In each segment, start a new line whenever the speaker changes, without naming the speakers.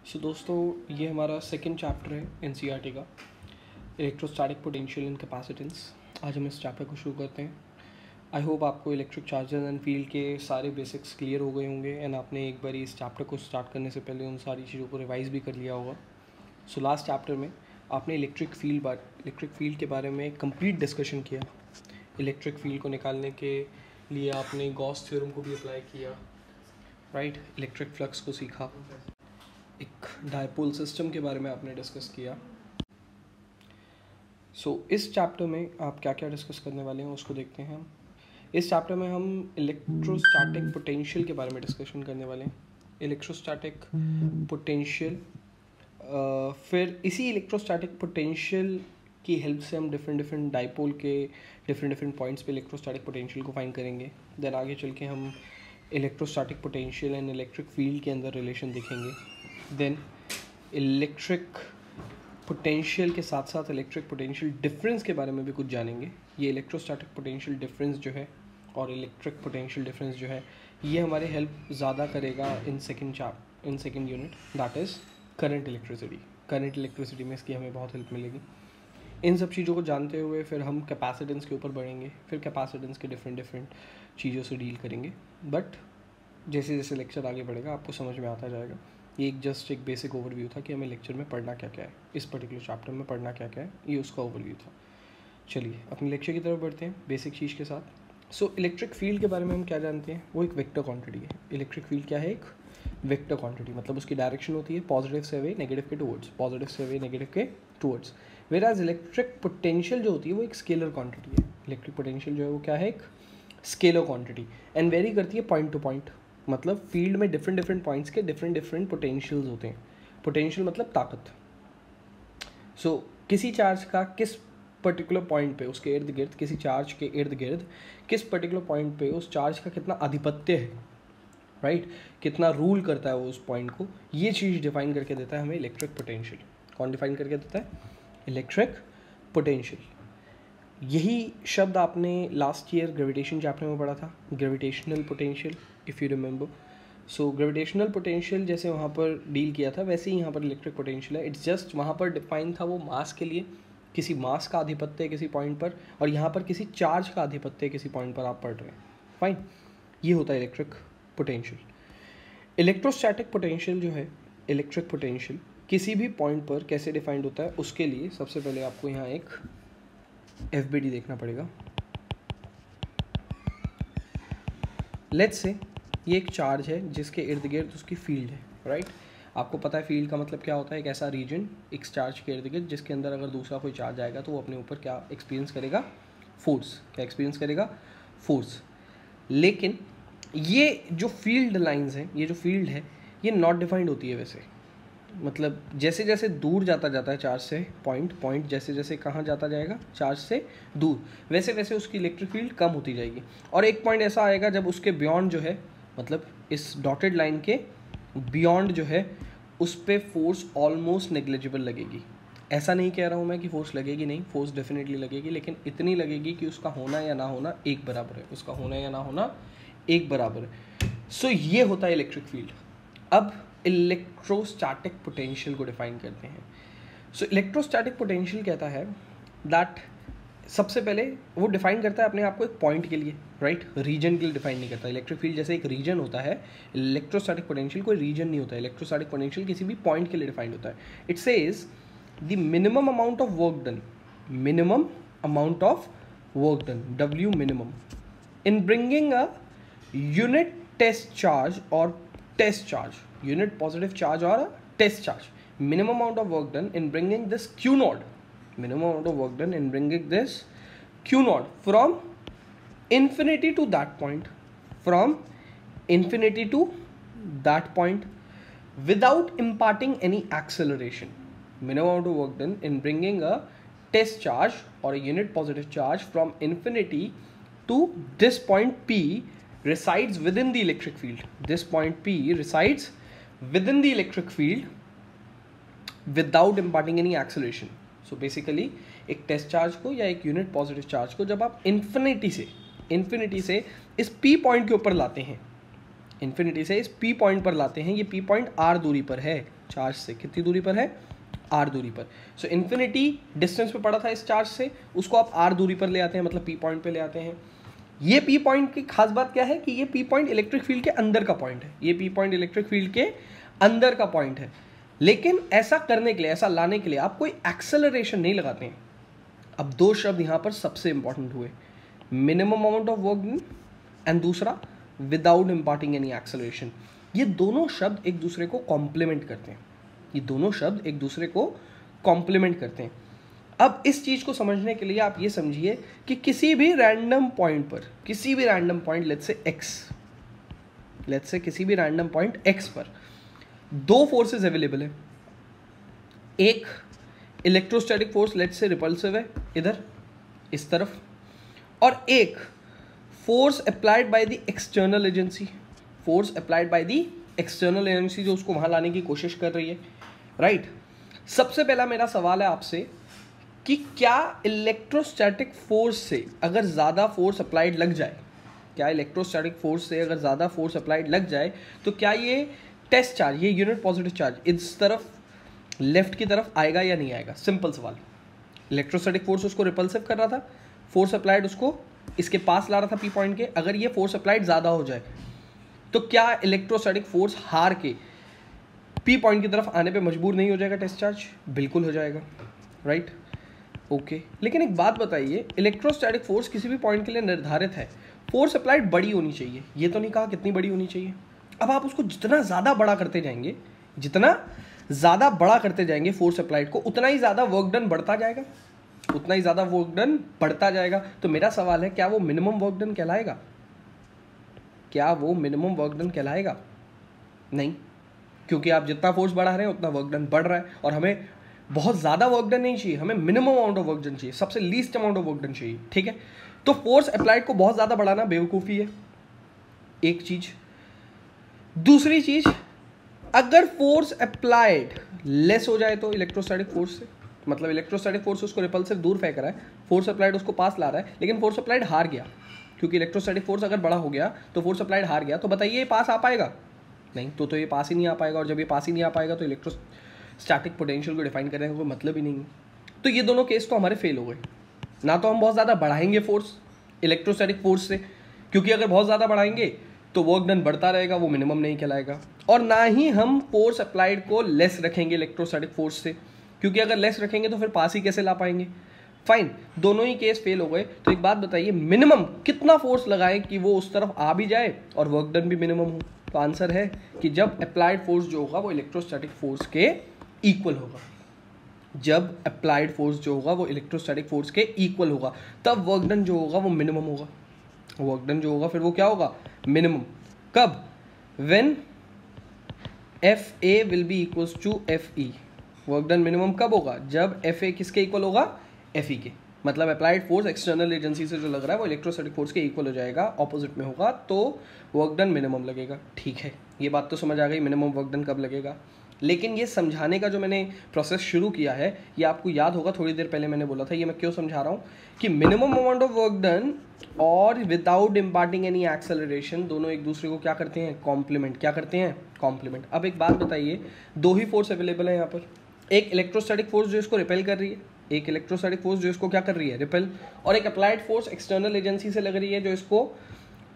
दोस्तों ये हमारा सेकंड चैप्टर है एनसीईआरटी का, इलेक्ट्रोस्टैटिक पोटेंशियल एंड कैपेसिटेंस। आज हम इस चैप्टर को शुरू करते हैं। आई होप आपको इलेक्ट्रिक चार्जेस एंड फील्ड के सारे बेसिक्स क्लियर हो गए होंगे एंड आपने एक बार इस चैप्टर को स्टार्ट करने से पहले उन सारी चीज़ों को रिवाइज भी कर लिया होगा। लास्ट चैप्टर में आपने इलेक्ट्रिक फील्ड के बारे में कंप्लीट डिस्कशन किया। इलेक्ट्रिक फील्ड को निकालने के लिए आपने गॉस थ्योरम को भी अप्लाई किया, राइट। इलेक्ट्रिक फ्लक्स को सीखा, एक डायपोल सिस्टम के बारे में आपने डिस्कस किया। इस चैप्टर में आप क्या क्या डिस्कस करने वाले हैं उसको देखते हैं। इस चैप्टर में हम इलेक्ट्रोस्टैटिक पोटेंशियल के बारे में डिस्कशन करने वाले हैं। इलेक्ट्रोस्टैटिक पोटेंशियल, फिर इसी इलेक्ट्रोस्टैटिक पोटेंशियल की हेल्प से हम डिफरेंट डायपोल के डिफरेंट पॉइंट्स पे इलेक्ट्रोस्टैटिक पोटेंशियल को फाइंड करेंगे। देन आगे चल के हम electrostatic potential and electric field के अंदर रिलेशन देखेंगे। देन इलेक्ट्रिक पोटेंशियल के साथ साथ इलेक्ट्रिक पोटेंशियल डिफरेंस के बारे में भी कुछ जानेंगे। ये इलेक्ट्रोस्टैटिक पोटेंशियल डिफरेंस जो है और इलेक्ट्रिक पोटेंशियल डिफरेंस जो है ये हमारे हेल्प ज़्यादा करेगा in second unit, that is current electricity में इसकी हमें बहुत हेल्प मिलेगी। इन सब चीज़ों को जानते हुए फिर हम कैपेसिटेंस के ऊपर बढ़ेंगे, फिर कैपेसिटेंस के डिफरेंट चीज़ों से डील करेंगे। बट जैसे जैसे लेक्चर आगे बढ़ेगा आपको समझ में आता जाएगा। ये जस्ट एक बेसिक ओवरव्यू था कि हमें लेक्चर में पढ़ना क्या क्या है, इस पर्टिकुलर चैप्टर में पढ़ना क्या क्या है, ये उसका ओवरव्यू था। चलिए अपने लेक्चर की तरफ बढ़ते हैं बेसिक चीज़ के साथ। इलेक्ट्रिक फील्ड के बारे में हम क्या जानते हैं, वो एक वेक्टर क्वांटिटी है। इलेक्ट्रिक फील्ड क्या है, एक वेक्टर क्वांटिटी, मतलब उसकी डायरेक्शन होती है पॉजिटिव से वे नेगेटिव के towards. Whereas electric potential जो होती है वो एक स्केलर क्वांटिटी है। इलेक्ट्रिक पोटेंशियल जो है वो क्या है, एक स्केलर क्वांटिटी एंड वेरी करती है पॉइंट टू पॉइंट। मतलब फील्ड में डिफरेंट पॉइंट्स के डिफरेंट पोटेंशियल्स होते हैं। पोटेंशियल मतलब ताकत। किसी चार्ज का किस पर्टिकुलर पॉइंट पे, उसके इर्द गिर्द, किसी चार्ज के इर्द गिर्द किस पर्टिकुलर पॉइंट पे उस चार्ज का कितना आधिपत्य है, राइट, कितना रूल करता है वो उस पॉइंट को, ये चीज़ डिफाइन करके देता है हमें इलेक्ट्रिक पोटेंशियल। कौन डिफाइन करके देता है, इलेक्ट्रिक पोटेंशियल। यही शब्द आपने लास्ट ईयर ग्रेविटेशन चैप्टर में पढ़ा था, gravitational potential, if you remember. Gravitational potential जैसे वहाँ पर डील किया था वैसे ही यहाँ पर इलेक्ट्रिक पोटेंशियल है। इट्स जस्ट वहाँ पर डिफाइन था वो मास के लिए, किसी मास का आधिपत्य है किसी पॉइंट पर, और यहाँ पर किसी चार्ज का आधिपत्य है किसी पॉइंट पर आप पढ़ रहे हैं। फाइन, ये होता है इलेक्ट्रिक पोटेंशियल। इलेक्ट्रोस्टैटिक पोटेंशियल जो है, इलेक्ट्रिक पोटेंशियल किसी भी पॉइंट पर कैसे डिफाइंड होता है, उसके लिए सबसे पहले आपको यहाँ एक FBD देखना पड़ेगा। लेट्स से ये एक चार्ज है जिसके इर्द गिर्द उसकी फील्ड है, राइट। आपको पता है फील्ड का मतलब क्या होता है, एक ऐसा रीजन एक चार्ज के इर्द गिर्द जिसके अंदर अगर दूसरा कोई चार्ज आएगा तो वो अपने ऊपर क्या एक्सपीरियंस करेगा, फोर्स। क्या एक्सपीरियंस करेगा, फोर्स। लेकिन ये जो फील्ड लाइंस हैं, ये जो फील्ड है ये नॉट डिफाइंड होती है वैसे। मतलब जैसे जैसे दूर जाता है चार्ज से पॉइंट जैसे जैसे कहाँ जाता जाएगा, चार्ज से दूर, वैसे वैसे उसकी इलेक्ट्रिक फील्ड कम होती जाएगी। और एक पॉइंट ऐसा आएगा जब उसके बियॉन्ड जो है, मतलब इस डॉटेड लाइन के बियॉन्ड जो है उस पर फोर्स ऑलमोस्ट नेग्लिजिबल लगेगी। ऐसा नहीं कह रहा हूँ मैं कि फोर्स लगेगी नहीं, फोर्स डेफिनेटली लगेगी, लेकिन इतनी लगेगी कि उसका होना या ना होना एक बराबर है, उसका होना या ना होना एक बराबर है। ये होता है इलेक्ट्रिक फील्ड। अब इलेक्ट्रोस्टैटिक पोटेंशियल को डिफाइन करते हैं। इलेक्ट्रोस्टैटिक पोटेंशियल कहता है दैट, सबसे पहले वो डिफाइन करता है अपने आप को एक पॉइंट के लिए, राइट, रीजन के लिए डिफाइन नहीं करता। इलेक्ट्रिक फील्ड जैसे एक रीजन होता है, इलेक्ट्रोस्टैटिक पोटेंशियल कोई रीजन नहीं होता है। इलेक्ट्रोस्टैटिक पोटेंशियल किसी भी पॉइंट के लिए डिफाइंड होता है। It says the minimum amount of work done, W minimum, in bringing a unit test charge or test charge, unit positive charge or a test charge, minimum amount of work done in bringing this Q naught, from infinity to that point, without imparting any acceleration. Minimum amount of work done in bringing a test charge or a unit positive charge from infinity to this point P resides within the electric field. This point P resides within the electric field without imparting any acceleration. So basically एक test charge को या एक unit positive charge को जब आप infinity से इस P point के ऊपर लाते हैं, इन्फिनिटी से इस पी पॉइंट पर लाते हैं। ये पी पॉइंट आर दूरी पर है चार्ज से, कितनी दूरी पर है, आर दूरी पर। सो इन्फिनिटी डिस्टेंस पे पड़ा था इस चार्ज से, उसको आप आर दूरी पर ले आते हैं, मतलब पी पॉइंट पे ले आते हैं। ये पी पॉइंट की खास बात क्या है कि ये पी पॉइंट इलेक्ट्रिक फील्ड के अंदर का पॉइंट है, ये पी पॉइंट इलेक्ट्रिक फील्ड के अंदर का पॉइंट है। लेकिन ऐसा करने के लिए, ऐसा लाने के लिए आप कोई एक्सेलरेशन नहीं लगाते हैं। अब दो शब्द यहाँ पर सबसे इंपॉर्टेंट हुए, minimum amount of work done and दूसरा विदाउट इम्पार्टिंग एनी एक्सेलरेशन। ये दोनों शब्द एक दूसरे को कॉम्प्लीमेंट करते हैं, ये दोनों शब्द एक दूसरे को कॉम्प्लीमेंट करते हैं। अब इस चीज़ को समझने के लिए आप ये समझिए कि किसी भी रैंडम पॉइंट पर, किसी भी random point let's say x, let's say किसी भी रैंडम पॉइंट एक्स पर दो फोर्सेस अवेलेबल है। एक electrostatic force let's say repulsive है इधर इस तरफ, और एक force applied by the external agency, force applied by the external agency जो उसको वहां लाने की कोशिश कर रही है, राइट। सबसे पहला मेरा सवाल है आपसे कि क्या इलेक्ट्रोस्टैटिक फोर्स से अगर ज़्यादा फोर्स अप्लाइड लग जाए, क्या इलेक्ट्रोस्टैटिक फोर्स से अगर ज़्यादा फोर्स अप्लाइड लग जाए तो क्या ये टेस्ट चार्ज, ये यूनिट पॉजिटिव चार्ज इस तरफ लेफ्ट की तरफ आएगा या नहीं आएगा? सिंपल सवाल। इलेक्ट्रोस्टैटिक फोर्स उसको रिपल्सिव कर रहा था, फोर्स अप्लाइड उसको इसके पास ला रहा था पी पॉइंट के। अगर ये फोर्स अप्लाइड ज़्यादा हो जाए तो क्या इलेक्ट्रोस्टैटिक फोर्स हार के पी पॉइंट की तरफ आने पे मजबूर नहीं हो जाएगा टेस्ट चार्ज? बिल्कुल हो जाएगा, राइट, ओके। लेकिन एक बात बताइए, इलेक्ट्रोस्टैटिक फोर्स किसी भी पॉइंट के लिए निर्धारित है, फोर्स अप्लाइड बड़ी होनी चाहिए, ये तो नहीं कहा कितनी बड़ी होनी चाहिए। अब आप उसको जितना ज़्यादा बड़ा करते जाएंगे, जितना ज़्यादा बड़ा करते जाएंगे फोर्स अप्लाइड को, उतना ही ज़्यादा वर्क डन बढ़ता जाएगा, उतना ही ज़्यादा वर्क डन बढ़ता जाएगा। तो मेरा सवाल है, क्या वो मिनिमम वर्क डन कहलाएगा? क्या वो मिनिमम वर्क डन कहलाएगा? नहीं, क्योंकि आप जितना फोर्स बढ़ा रहे हैं उतना वर्क डन बढ़ रहा है, और हमें बहुत ज़्यादा वर्क डन नहीं चाहिए, हमें minimum amount of work done चाहिए, सबसे least amount of work done चाहिए, ठीक है। तो फोर्स अप्लाइड को बहुत ज़्यादा बढ़ाना बेवकूफ़ी है, एक चीज़। दूसरी चीज़, अगर फोर्स अप्लाइड लेस हो जाए तो इलेक्ट्रोस्टैटिक फोर्स से, मतलब इलेक्ट्रोस्टैटिक फोर्स उसको रिपल्सिव दूर फेंक रहा है, फोर्स अप्लाइड उसको पास ला रहा है, लेकिन फोर्स अप्लाइड हार गया, क्योंकि इलेक्ट्रोस्टैटिक फोर्स अगर बड़ा हो गया तो फोर्स अप्लाइड हार गया, तो बताइए ये पास आ पाएगा? नहीं, तो ये पास ही नहीं आ पाएगा, और जब ये पास ही नहीं आ पाएगा तो इलेक्ट्रोस्टैटिक पोटेंशियल को डिफाइन करने का कोई मतलब ही नहीं है। तो ये दोनों केस तो हमारे फेल हो गए। ना तो हम बहुत ज़्यादा बढ़ाएंगे फोर्स इलेक्ट्रोस्टैटिक फोर्स से, क्योंकि अगर बहुत ज़्यादा बढ़ाएंगे तो वर्क डन बढ़ता रहेगा, वो मिनिमम नहीं कहलाएगा, और ना ही हम फोर्स अप्लाइड को लेस रखेंगे इलेक्ट्रोस्टैटिक फोर्स से, क्योंकि अगर लेस रखेंगे तो फिर पास ही कैसे ला पाएंगे? फाइन, दोनों ही केस फेल हो गए। तो एक बात बताइए, मिनिमम कितना फोर्स लगाएं कि वो उस तरफ आ भी जाए और वर्क डन भी मिनिमम हो? तो आंसर है कि जब अप्लाइड फोर्स जो होगा वो इलेक्ट्रोस्टैटिक फोर्स के इक्वल होगा, जब अप्लाइड फोर्स जो होगा वो इलेक्ट्रोस्टैटिक फोर्स के इक्वल होगा, तब वर्क डन जो होगा वो मिनिमम होगा। वर्क डन जो होगा फिर वो क्या होगा? मिनिमम। कब? When F A will be equals to F E. Work done minimum कब होगा? जब एफ ए किसके इक्वल होगा? एफ ई के, मतलब अप्लाइड फोर्स एक्सटर्नल एजेंसी से जो लग रहा है वो इलेक्ट्रोस्टैटिक फोर्स के इक्वल हो जाएगा, ऑपोजिट में होगा, तो वर्क डन मिनिमम लगेगा। ठीक है, ये बात तो समझ आ गई, मिनिमम वर्क डन कब लगेगा। लेकिन ये समझाने का जो मैंने प्रोसेस शुरू किया है, ये आपको याद होगा थोड़ी देर पहले मैंने बोला था, ये मैं क्यों समझा रहा हूँ कि minimum amount of work done और विदाउट इम्पार्टिंग एनी एक्सेलरेशन दोनों एक दूसरे को क्या करते हैं? कॉम्प्लीमेंट। क्या करते हैं? कॉम्प्लीमेंट। अब एक बात बताइए, दो ही फोर्स अवेलेबल है यहाँ पर, एक इलेक्ट्रोस्टैटिक फोर्स जो इसको रिपेल कर रही है, एक इलेक्ट्रोस्टैटिक फोर्स जो इसको क्या कर रही है? रिपेल, और एक अप्लाइड फोर्स एक्सटर्नल एजेंसी से लग रही है जो इसको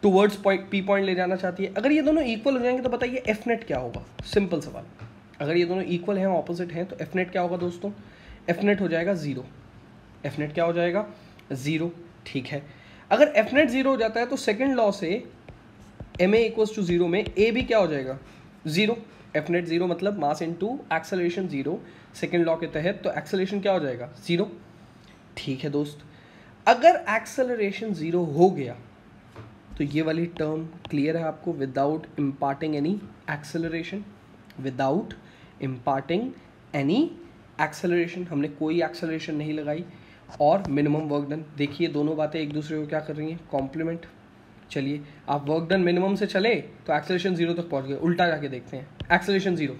टुवर्ड्स पी पॉइंट ले जाना चाहती है। अगर ये दोनों इक्वल हो जाएंगे तो बताइए एफ नेट क्या होगा? सिंपल सवाल। अगर ये दोनों इक्वल हैं, ऑपोजिट हैं, तो एफ नेट क्या होगा दोस्तों? एफ नेट हो जाएगा जीरो। एफ नेट क्या हो जाएगा? जीरो। ठीक है, अगर एफ नेट जीरो हो जाता है तो सेकेंड लॉ से M A equals to zero में ए भी क्या हो जाएगा? जीरो। एफ नेट जीरो मतलब mass into acceleration zero, second law के तहत, तो एक्सेलरेशन क्या हो जाएगा? जीरो। ठीक है दोस्त, अगर एक्सेलरेशन जीरो हो गया तो ये वाली टर्म क्लियर है आपको? Without imparting any acceleration, without imparting any acceleration, हमने कोई एक्सेलरेशन नहीं लगाई, और मिनिमम वर्क डन। देखिए दोनों बातें एक दूसरे को क्या कर रही हैं? कॉम्प्लीमेंट। चलिए, आप वर्क डन मिनिमम से चले तो एक्सेलरेशन जीरो तक पहुंच गए, उल्टा जाके देखते हैं। एक्सेलरेशन जीरो,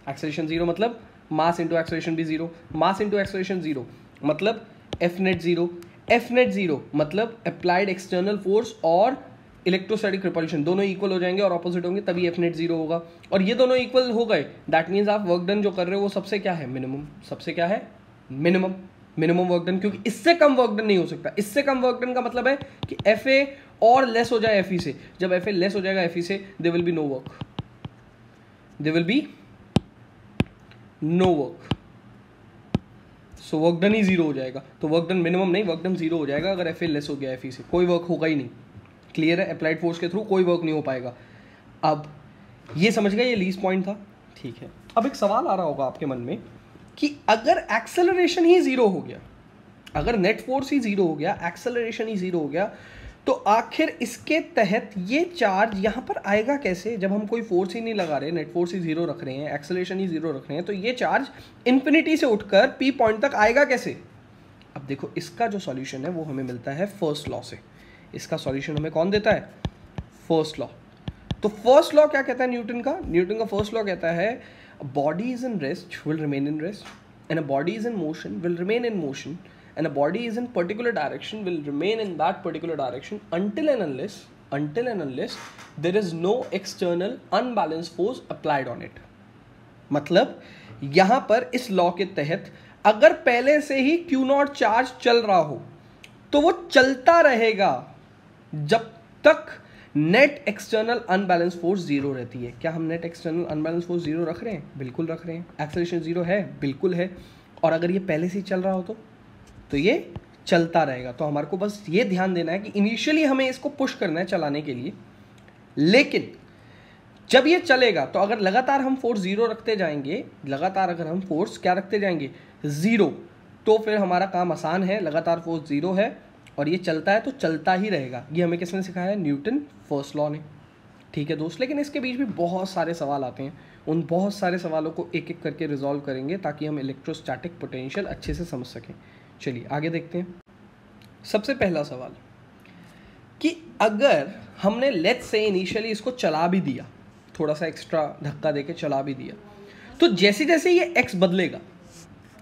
एक्सेलरेशन जीरो मतलब मास इंटू एक्सेलरेशन भी zero, mass into acceleration zero मतलब F net zero, F net zero मतलब अप्लाइड एक्सटर्नल फोर्स और इलेक्ट्रोस्टैटिक रिपल्शन दोनों इक्वल हो जाएंगे और ऑपोजिट होंगे, तभी एफ नेट जीरो होगा। और ये दोनों इक्वल हो गए, दैट मीन्स आप वर्क डन जो कर रहे हो वो सबसे क्या है, मिनिमम। सबसे क्या है, मिनिमम। मिनिमम वर्क डन, क्योंकि इससे कम वर्क डन नहीं हो सकता। इससे कम वर्क डन का मतलब है कि एफ ए और लेस हो जाए एफ ई से। जब एफ ए लेस हो जाएगा एफ ई से, there will be no work, there will be no work. So work done ही जीरो हो जाएगा। तो वर्क डन मिनिमम नहीं, वर्क डन जीरो हो जाएगा अगर एफ ए लेस हो गया एफ ई से। कोई वर्क होगा ही नहीं। क्लियर है? अप्लाइड फोर्स के थ्रू कोई वर्क नहीं हो पाएगा। अब ये समझ गए, ये लीस्ट पॉइंट था, ठीक है। अब एक सवाल आ रहा होगा आपके मन में कि अगर एक्सेलरेशन ही जीरो हो गया, अगर नेट फोर्स ही जीरो हो गया, एक्सेलरेशन ही जीरो हो गया, तो आखिर इसके तहत ये चार्ज यहाँ पर आएगा कैसे? जब हम कोई फोर्स ही नहीं लगा रहे, नेट फोर्स ही जीरो रख रहे हैं, एक्सेलरेशन ही जीरो रख रहे हैं, तो ये चार्ज इन्फिनिटी से उठकर पी पॉइंट तक आएगा कैसे? अब देखो, इसका जो सॉल्यूशन है वो हमें मिलता है फर्स्ट लॉ से। इसका सॉल्यूशन हमें कौन देता है? First law. तो फर्स्ट लॉ क्या कहता है न्यूटन का? न्यूटन का फर्स्ट लॉ कहता है body is in rest will remain in rest, and a body is in motion will remain in motion, and a body is in particular direction will remain in that particular direction until and unless there is no external unbalanced force applied on it। मतलब यहां पर इस law के तहत अगर पहले से ही Q0 charge चल रहा हो तो वो चलता रहेगा जब तक net external unbalance force zero रहती है। क्या हम net external unbalance force zero रख रहे हैं? बिल्कुल रख रहे हैं। एक्सेलरेशन जीरो है? बिल्कुल है। और अगर ये पहले से ही चल रहा हो तो ये चलता रहेगा। तो हमारे को बस ये ध्यान देना है कि इनिशियली हमें इसको पुश करना है चलाने के लिए, लेकिन जब ये चलेगा तो अगर लगातार हम फोर्स जीरो रखते जाएंगे, लगातार अगर हम फोर्स क्या रखते जाएंगे, जीरो, तो फिर हमारा काम आसान है। लगातार फोर्स जीरो है और ये चलता है तो चलता ही रहेगा। ये हमें किसने सिखाया है? न्यूटन फर्स्ट लॉ ने। ठीक है दोस्त, लेकिन इसके बीच भी बहुत सारे सवाल आते हैं। उन बहुत सारे सवालों को एक एक करके रिजॉल्व करेंगे ताकि हम इलेक्ट्रोस्टैटिक पोटेंशियल अच्छे से समझ सकें। चलिए आगे देखते हैं। सबसे पहला सवाल कि अगर हमने लेट्स से इनिशियली इसको चला भी दिया, थोड़ा सा एक्स्ट्रा धक्का देके चला भी दिया, तो जैसे जैसे ये एक्स बदलेगा,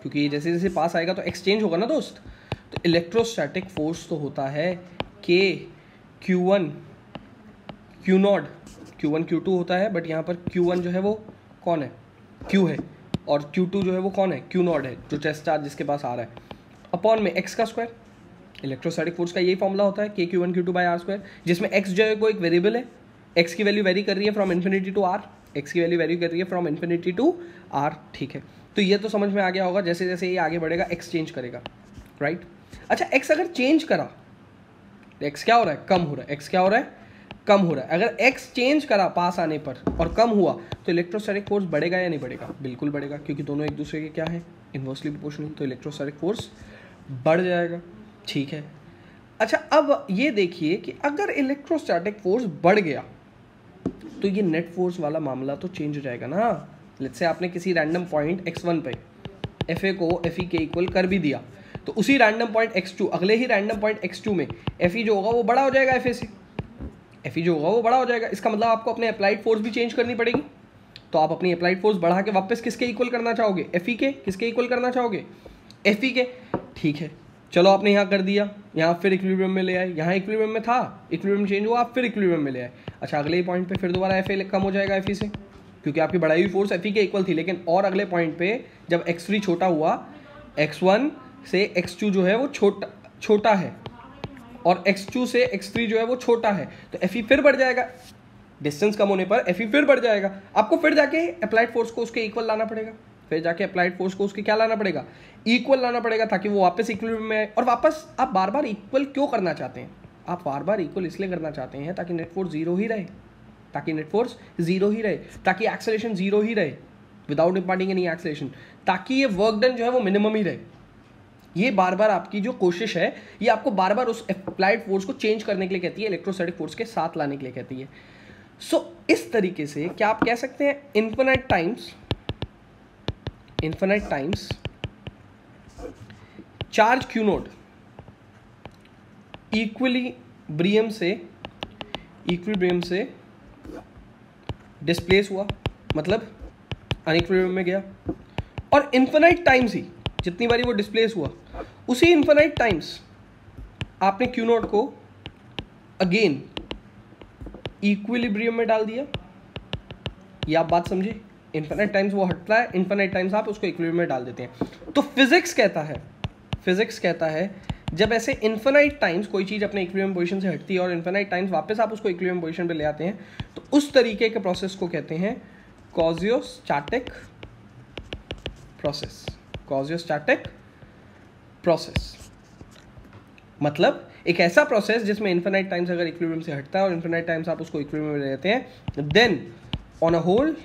क्योंकि ये जैसे जैसे पास आएगा तो एक्सचेंज होगा ना दोस्त, तो इलेक्ट्रोस्टैटिक फोर्स तो होता है के Q1 Q0 Q1 Q2 होता है, बट यहाँ पर Q1 जो है वो कौन है? Q है, और Q2 जो है वो कौन है? Q0 है, जो टेस्ट चार्ज जिसके पास आ रहा है, अपॉन में एक्स का स्क्वायर। इलेक्ट्रोस्टैटिक फोर्स का यही फॉर्मूला होता है के Q1 Q2 by R square, जिसमें एक्स जो है वो एक वेरिएबल है। एक्स की वैल्यू वेरी कर रही है from infinity to R, X की वैल्यू वेरी कर रही है फ्रॉम इन्फिनिटी टू आर। ठीक है, तो ये तो समझ में आ गया होगा। जैसे जैसे ये आगे बढ़ेगा एक्स चेंज करेगा, राइट। अच्छा, एक्स अगर चेंज करा, एक्स क्या हो रहा है? कम हो रहा है। एक्स क्या हो रहा है? कम हो रहा है। अगर एक्स चेंज करा पास आने पर और कम हुआ तो इलेक्ट्रोस्टैटिक फोर्स बढ़ेगा या नहीं बढ़ेगा? बिल्कुल बढ़ेगा, क्योंकि दोनों एक दूसरे के क्या है? Inversely proportional. तो इलेक्ट्रोस्टैटिक फोर्स बढ़ जाएगा। ठीक है। अच्छा, अब ये देखिए कि अगर इलेक्ट्रोस्टैटिक फोर्स बढ़ गया तो ये नेट फोर्स वाला मामला तो चेंज हो जाएगा ना। लेट्स से आपने किसी रैंडम पॉइंट x1 पे FA को FE के इक्वल कर भी दिया, तो उसी रैंडम पॉइंट x2, अगले ही रैंडम पॉइंट x2 में FE जो होगा वो बड़ा हो जाएगा FA से। FE जो होगा वो बड़ा हो जाएगा। इसका मतलब आपको अपने अप्लाइड फोर्स भी चेंज करनी पड़ेगी। तो आप अपनी अप्लाइड फोर्स बढ़ा के वापस किसके इक्वल करना चाहोगे? FE के। किसके इक्वल करना चाहोगे? FE के। ठीक है, चलो आपने यहाँ कर दिया, यहाँ फिर इक्विलिब्रियम में ले आए, यहाँ इक्विलिब्रियम में था, इक्विलिब्रियम चेंज हुआ, आप फिर इक्विलिब्रियम में ले आए। अच्छा, अगले ही पॉइंट पे फिर दोबारा FA कम हो जाएगा FE से, क्योंकि आपकी बढ़ाई हुई फोर्स FE के इक्वल थी। लेकिन और अगले पॉइंट पे जब x3 छोटा हुआ, x1 से x2 जो है वो छोटा है, और x2 से x3 जो है वो छोटा है, तो FE फिर बढ़ जाएगा। डिस्टेंस कम होने पर FE फिर बढ़ जाएगा। आपको फिर जाके अप्लाइड फोर्स को उसके इक्वल लाना पड़ेगा, फिर जाके अप्लाइड फोर्स को उसके क्या लाना पड़ेगा? इक्वल लाना पड़ेगा, ताकि वो वापस इक्विलिब्रियम में आए। और वापस आप बार बार इक्वल क्यों करना चाहते हैं? आप बार बार इक्वल इसलिए करना चाहते हैं ताकि नेट फोर्स जीरो ही रहे, ताकि एक्सेलरेशन जीरो ही रहे विदाउट इम्पार्टिंग एनी एक्सेलरेशन, ताकि ये वर्क डन जो है वो मिनिमम ही रहे। ये बार बार आपकी जो कोशिश है, ये आपको बार बार उस अप्लाइड फोर्स को चेंज करने के लिए कहती है, इलेक्ट्रोस्टैटिक फोर्स के साथ लाने के लिए कहती है। सो इस तरीके से क्या आप कह सकते हैं, infinite times charge Q0 equilibrium से डिस्प्लेस हुआ, मतलब अनइक्विलिब्रियम में गया, और इन्फिनाइट टाइम्स ही जितनी बारी वो डिस्प्लेस हुआ, उसी इन्फिनाइट टाइम्स आपने Q0 को अगेन इक्विलिब्रियम में डाल दिया, ये आप बात समझे, इन्फिनिट टाइम्स वो हटता है, इन्फिनिट टाइम्स आप उसको इक्विलिब्रियम में डाल देते हैं। तो फिजिक्स कहता है जब ऐसे इन्फिनिट टाइम्स कोई चीज़ अपने इक्विलिब्रियम पोजीशन से हटती है और इन्फिनिट टाइम्स वापस आप उसको इक्विलिब्रियम पोजीशन पे ले आते हैं, तो उस तरीके के प्रोसेस को कहते हैं क्वाजियोस्टैटिक प्रोसेस। क्वाजियोस्टैटिक प्रोसेस मतलब एक ऐसा प्रोसेस जिसमें इन्फिनिट टाइम्स अगर इक्विलिब्रियम से हटता है और इन्फिनिट टाइम्स आप उसको इक्विलिब्रियम में ले लेते हैं, then on a whole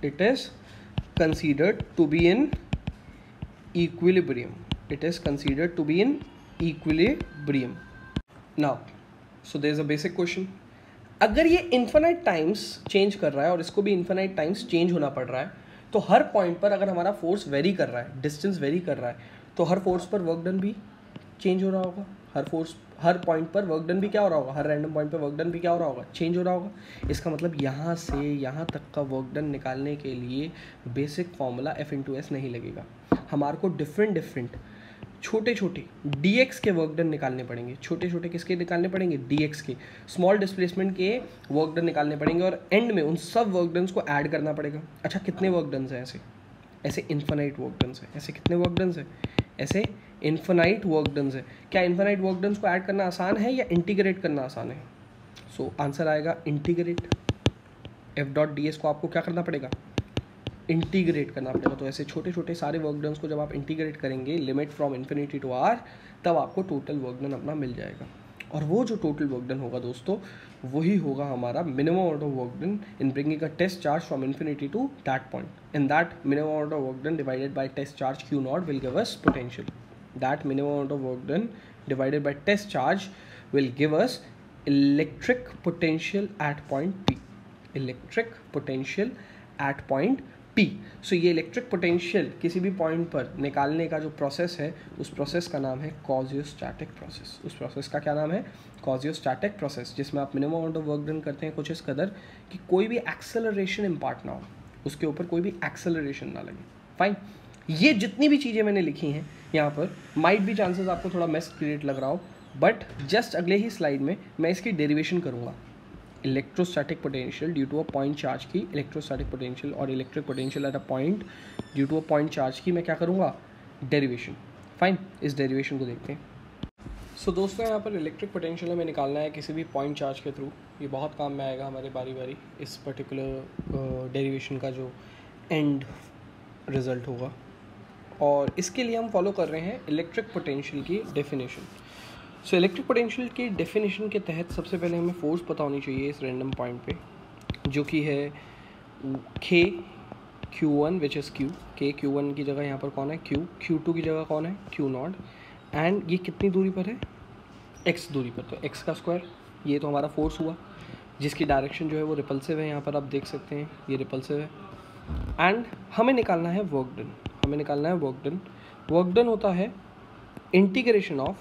it is considered to be in equilibrium. It is considered to be in equilibrium. Now, so there is a basic question. अगर ये इन्फिनाइट टाइम्स चेंज कर रहा है और इसको भी इन्फिनाइट टाइम्स चेंज होना पड़ रहा है, तो हर पॉइंट पर अगर हमारा फोर्स वेरी कर रहा है, डिस्टेंस वेरी कर रहा है, तो हर फोर्स पर वर्क डन भी चेंज हो रहा होगा। हर पॉइंट पर वर्क डन भी क्या हो रहा होगा, हर रैंडम पॉइंट पर वर्क डन भी क्या हो रहा होगा, चेंज हो रहा होगा। इसका मतलब यहाँ से यहाँ तक का वर्क डन निकालने के लिए बेसिक फॉर्मूला F/S नहीं लगेगा, हमारे को डिफरेंट छोटे dx के वर्क डन निकालने पड़ेंगे। छोटे किसके निकालने पड़ेंगे, dx के, स्मॉल डिस्प्लेसमेंट के वर्क डन निकालने पड़ेंगे और एंड में उन सब वर्क डन्स को ऐड करना पड़ेगा। अच्छा, कितने वर्क डन्स हैं ऐसे इन्फिनाइट वर्क डन्स हैं। ऐसे कितने वर्क डन्स हैं, ऐसे इन्फिनाइट वर्क डन्स है। क्या इन्फिनाइट वर्क डन्स को ऐड करना आसान है या इंटीग्रेट करना आसान है? सो आंसर आएगा इंटीग्रेट। F.ds को आपको क्या करना पड़ेगा, इंटीग्रेट करना पड़ेगा। तो ऐसे छोटे सारे वर्क डन्स को जब आप इंटीग्रेट करेंगे limit from infinity to r, तब आपको टोटल वर्क डन अपना मिल जाएगा। और वो जो टोटल वर्क डन होगा दोस्तों, वही होगा हमारा minimum amount of work done in bringing a test charge from infinity to that point. In that minimum amount of work done divided by test charge Q0 will give us potential. That minimum amount of work done divided by test charge will give us electric potential at point P. Electric potential at point P. So ये electric potential किसी भी point पर निकालने का जो process है, उस process का नाम है क्वाजियोस्टैटिक प्रोसेस। उस प्रोसेस का क्या नाम है, क्वाजियोस्टैटिक प्रोसेस, जिसमें आप minimum amount of work done करते हैं कुछ इस कदर कि कोई भी एक्सेलरेशन इम्पार्ट ना हो, उसके ऊपर कोई भी एक्सेलरेशन ना लगे। फाइन, ये जितनी भी चीज़ें मैंने लिखी हैं यहाँ पर, माइट भी चांसेस आपको थोड़ा मेस क्रिएट लग रहा हो, बट जस्ट अगले ही स्लाइड में मैं इसकी डेरिवेशन करूँगा। Electrostatic potential due to a point charge की, इलेक्ट्रोस्टैटिक पोटेंशियल और electric potential at a point due to a point charge की मैं क्या करूँगा, डेरिवेशन। फाइन, इस डेरिवेशन को देखते हैं। सो दोस्तों, यहाँ पर इलेक्ट्रिक पोटेंशियल हमें निकालना है किसी भी पॉइंट चार्ज के थ्रू। ये बहुत काम में आएगा हमारे बारी इस पर्टिकुलर डेरिवेशन का जो एंड रिजल्ट होगा। और इसके लिए हम फॉलो कर रहे हैं इलेक्ट्रिक पोटेंशियल की डेफिनेशन। सो इलेक्ट्रिक पोटेंशियल की डेफिनेशन के तहत सबसे पहले हमें फोर्स पता होनी चाहिए इस रैंडम पॉइंट पे, जो कि है K Q1 which is Q। K Q1 की जगह यहाँ पर कौन है, Q। Q2 की जगह कौन है, Q0। एंड ये कितनी दूरी पर है, x दूरी पर, तो x का स्क्वायर। ये तो हमारा फोर्स हुआ जिसकी डायरेक्शन जो है वो रिपल्सिव है, यहाँ पर आप देख सकते हैं ये रिपल्सिव है। एंड हमें निकालना है वर्क डन। वर्क डन होता है इंटीग्रेशन ऑफ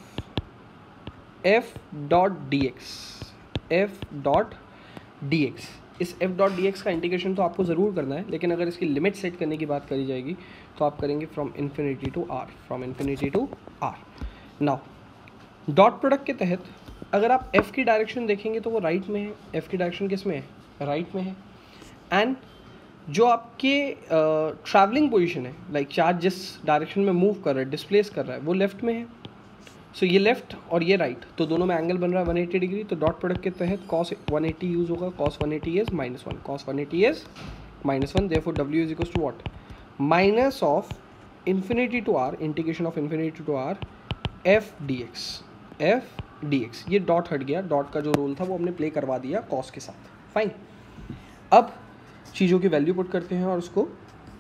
F.dx। इस F.dx का इंटीग्रेशन तो आपको ज़रूर करना है, लेकिन अगर इसकी लिमिट सेट करने की बात करी जाएगी तो आप करेंगे from infinity to r। Now dot product के तहत अगर आप F की डायरेक्शन देखेंगे तो वो राइट में है। F की डायरेक्शन किस में है, राइट में है। एंड जो आपके ट्रैवलिंग पोजीशन है, लाइक चार्ज जिस डायरेक्शन में मूव कर रहा है, डिस्प्लेस कर रहा है, वो लेफ्ट में है। सो ये लेफ्ट और ये राइट, तो दोनों में एंगल बन रहा है 180 डिग्री। तो डॉट प्रोडक्ट के तहत cos 180 यूज होगा, cos 180 is -1, cos 180 is -1। Therefore W is equals to what, minus of infinity to r, integration of infinity to r F.dx। ये डॉट हट गया, डॉट का जो रोल था वो हमने प्ले करवा दिया cos के साथ। फाइन, अब चीज़ों की वैल्यू पुट करते हैं और उसको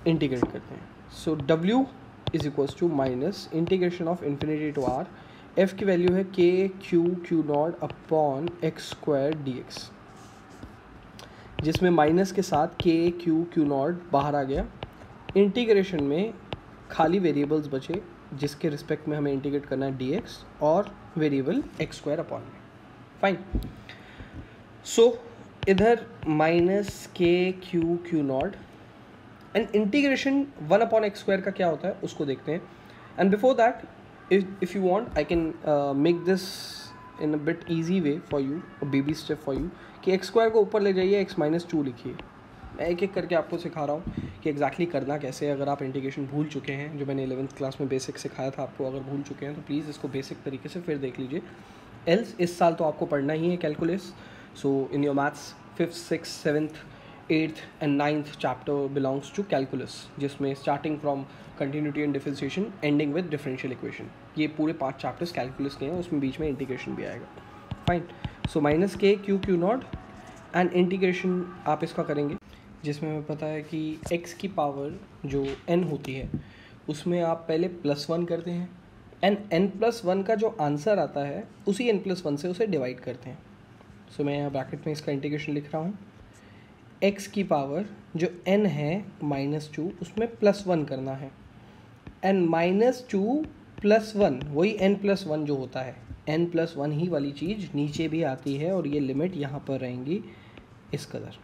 इंटीग्रेट करते हैं। So W is equals to minus integration of infinity to r, F की वैल्यू है K Q0 upon x² dx, जिसमें माइनस के साथ K Q0 बाहर आ गया। इंटीग्रेशन में खाली वेरिएबल्स बचे जिसके रिस्पेक्ट में हमें इंटीग्रेट करना है dx और वेरिएबल x² अपॉन में। फाइन, सो इधर minus K Q0 and integration 1 upon x² का क्या होता है उसको देखते हैं। And before that if you want I can make this in a bit easy way for you, a baby step for you, कि x स्क्वायर को ऊपर ले जाइए, x माइनस 2 लिखिए। मैं एक एक करके आपको सिखा रहा हूँ कि एग्जैक्टली करना कैसे है। अगर आप इंटीग्रेशन भूल चुके हैं, जो मैंने 11th क्लास में बेसिक सिखाया था आपको, अगर भूल चुके हैं तो प्लीज़ इसको बेसिक तरीके से फिर देख लीजिए। एल्स इस साल तो आपको पढ़ना ही है calculus. So in your maths 5th 6th 7th 8th and 9th chapter belongs to calculus, जिसमें starting from continuity and differentiation ending with differential equation, ये पूरे 5 चैप्टर्स कैलकुलस के हैं, उसमें बीच में इंटीग्रेशन भी आएगा। Fine. So minus K Q Q not and integration आप इसका करेंगे, जिसमें हमें पता है कि x की पावर जो n होती है उसमें आप पहले +1 करते हैं एंड n+1 का जो आंसर आता है उसी n+1 से उसे डिवाइड करते हैं। सो मैं यहाँ ब्रैकेट में इसका इंटीग्रेशन लिख रहा हूँ। x की पावर जो n है -2 उसमें +1 करना है एंड -2 + 1 वही n+1 जो होता है, n+1 ही वाली चीज़ नीचे भी आती है और ये लिमिट यहाँ पर रहेंगी इस कदर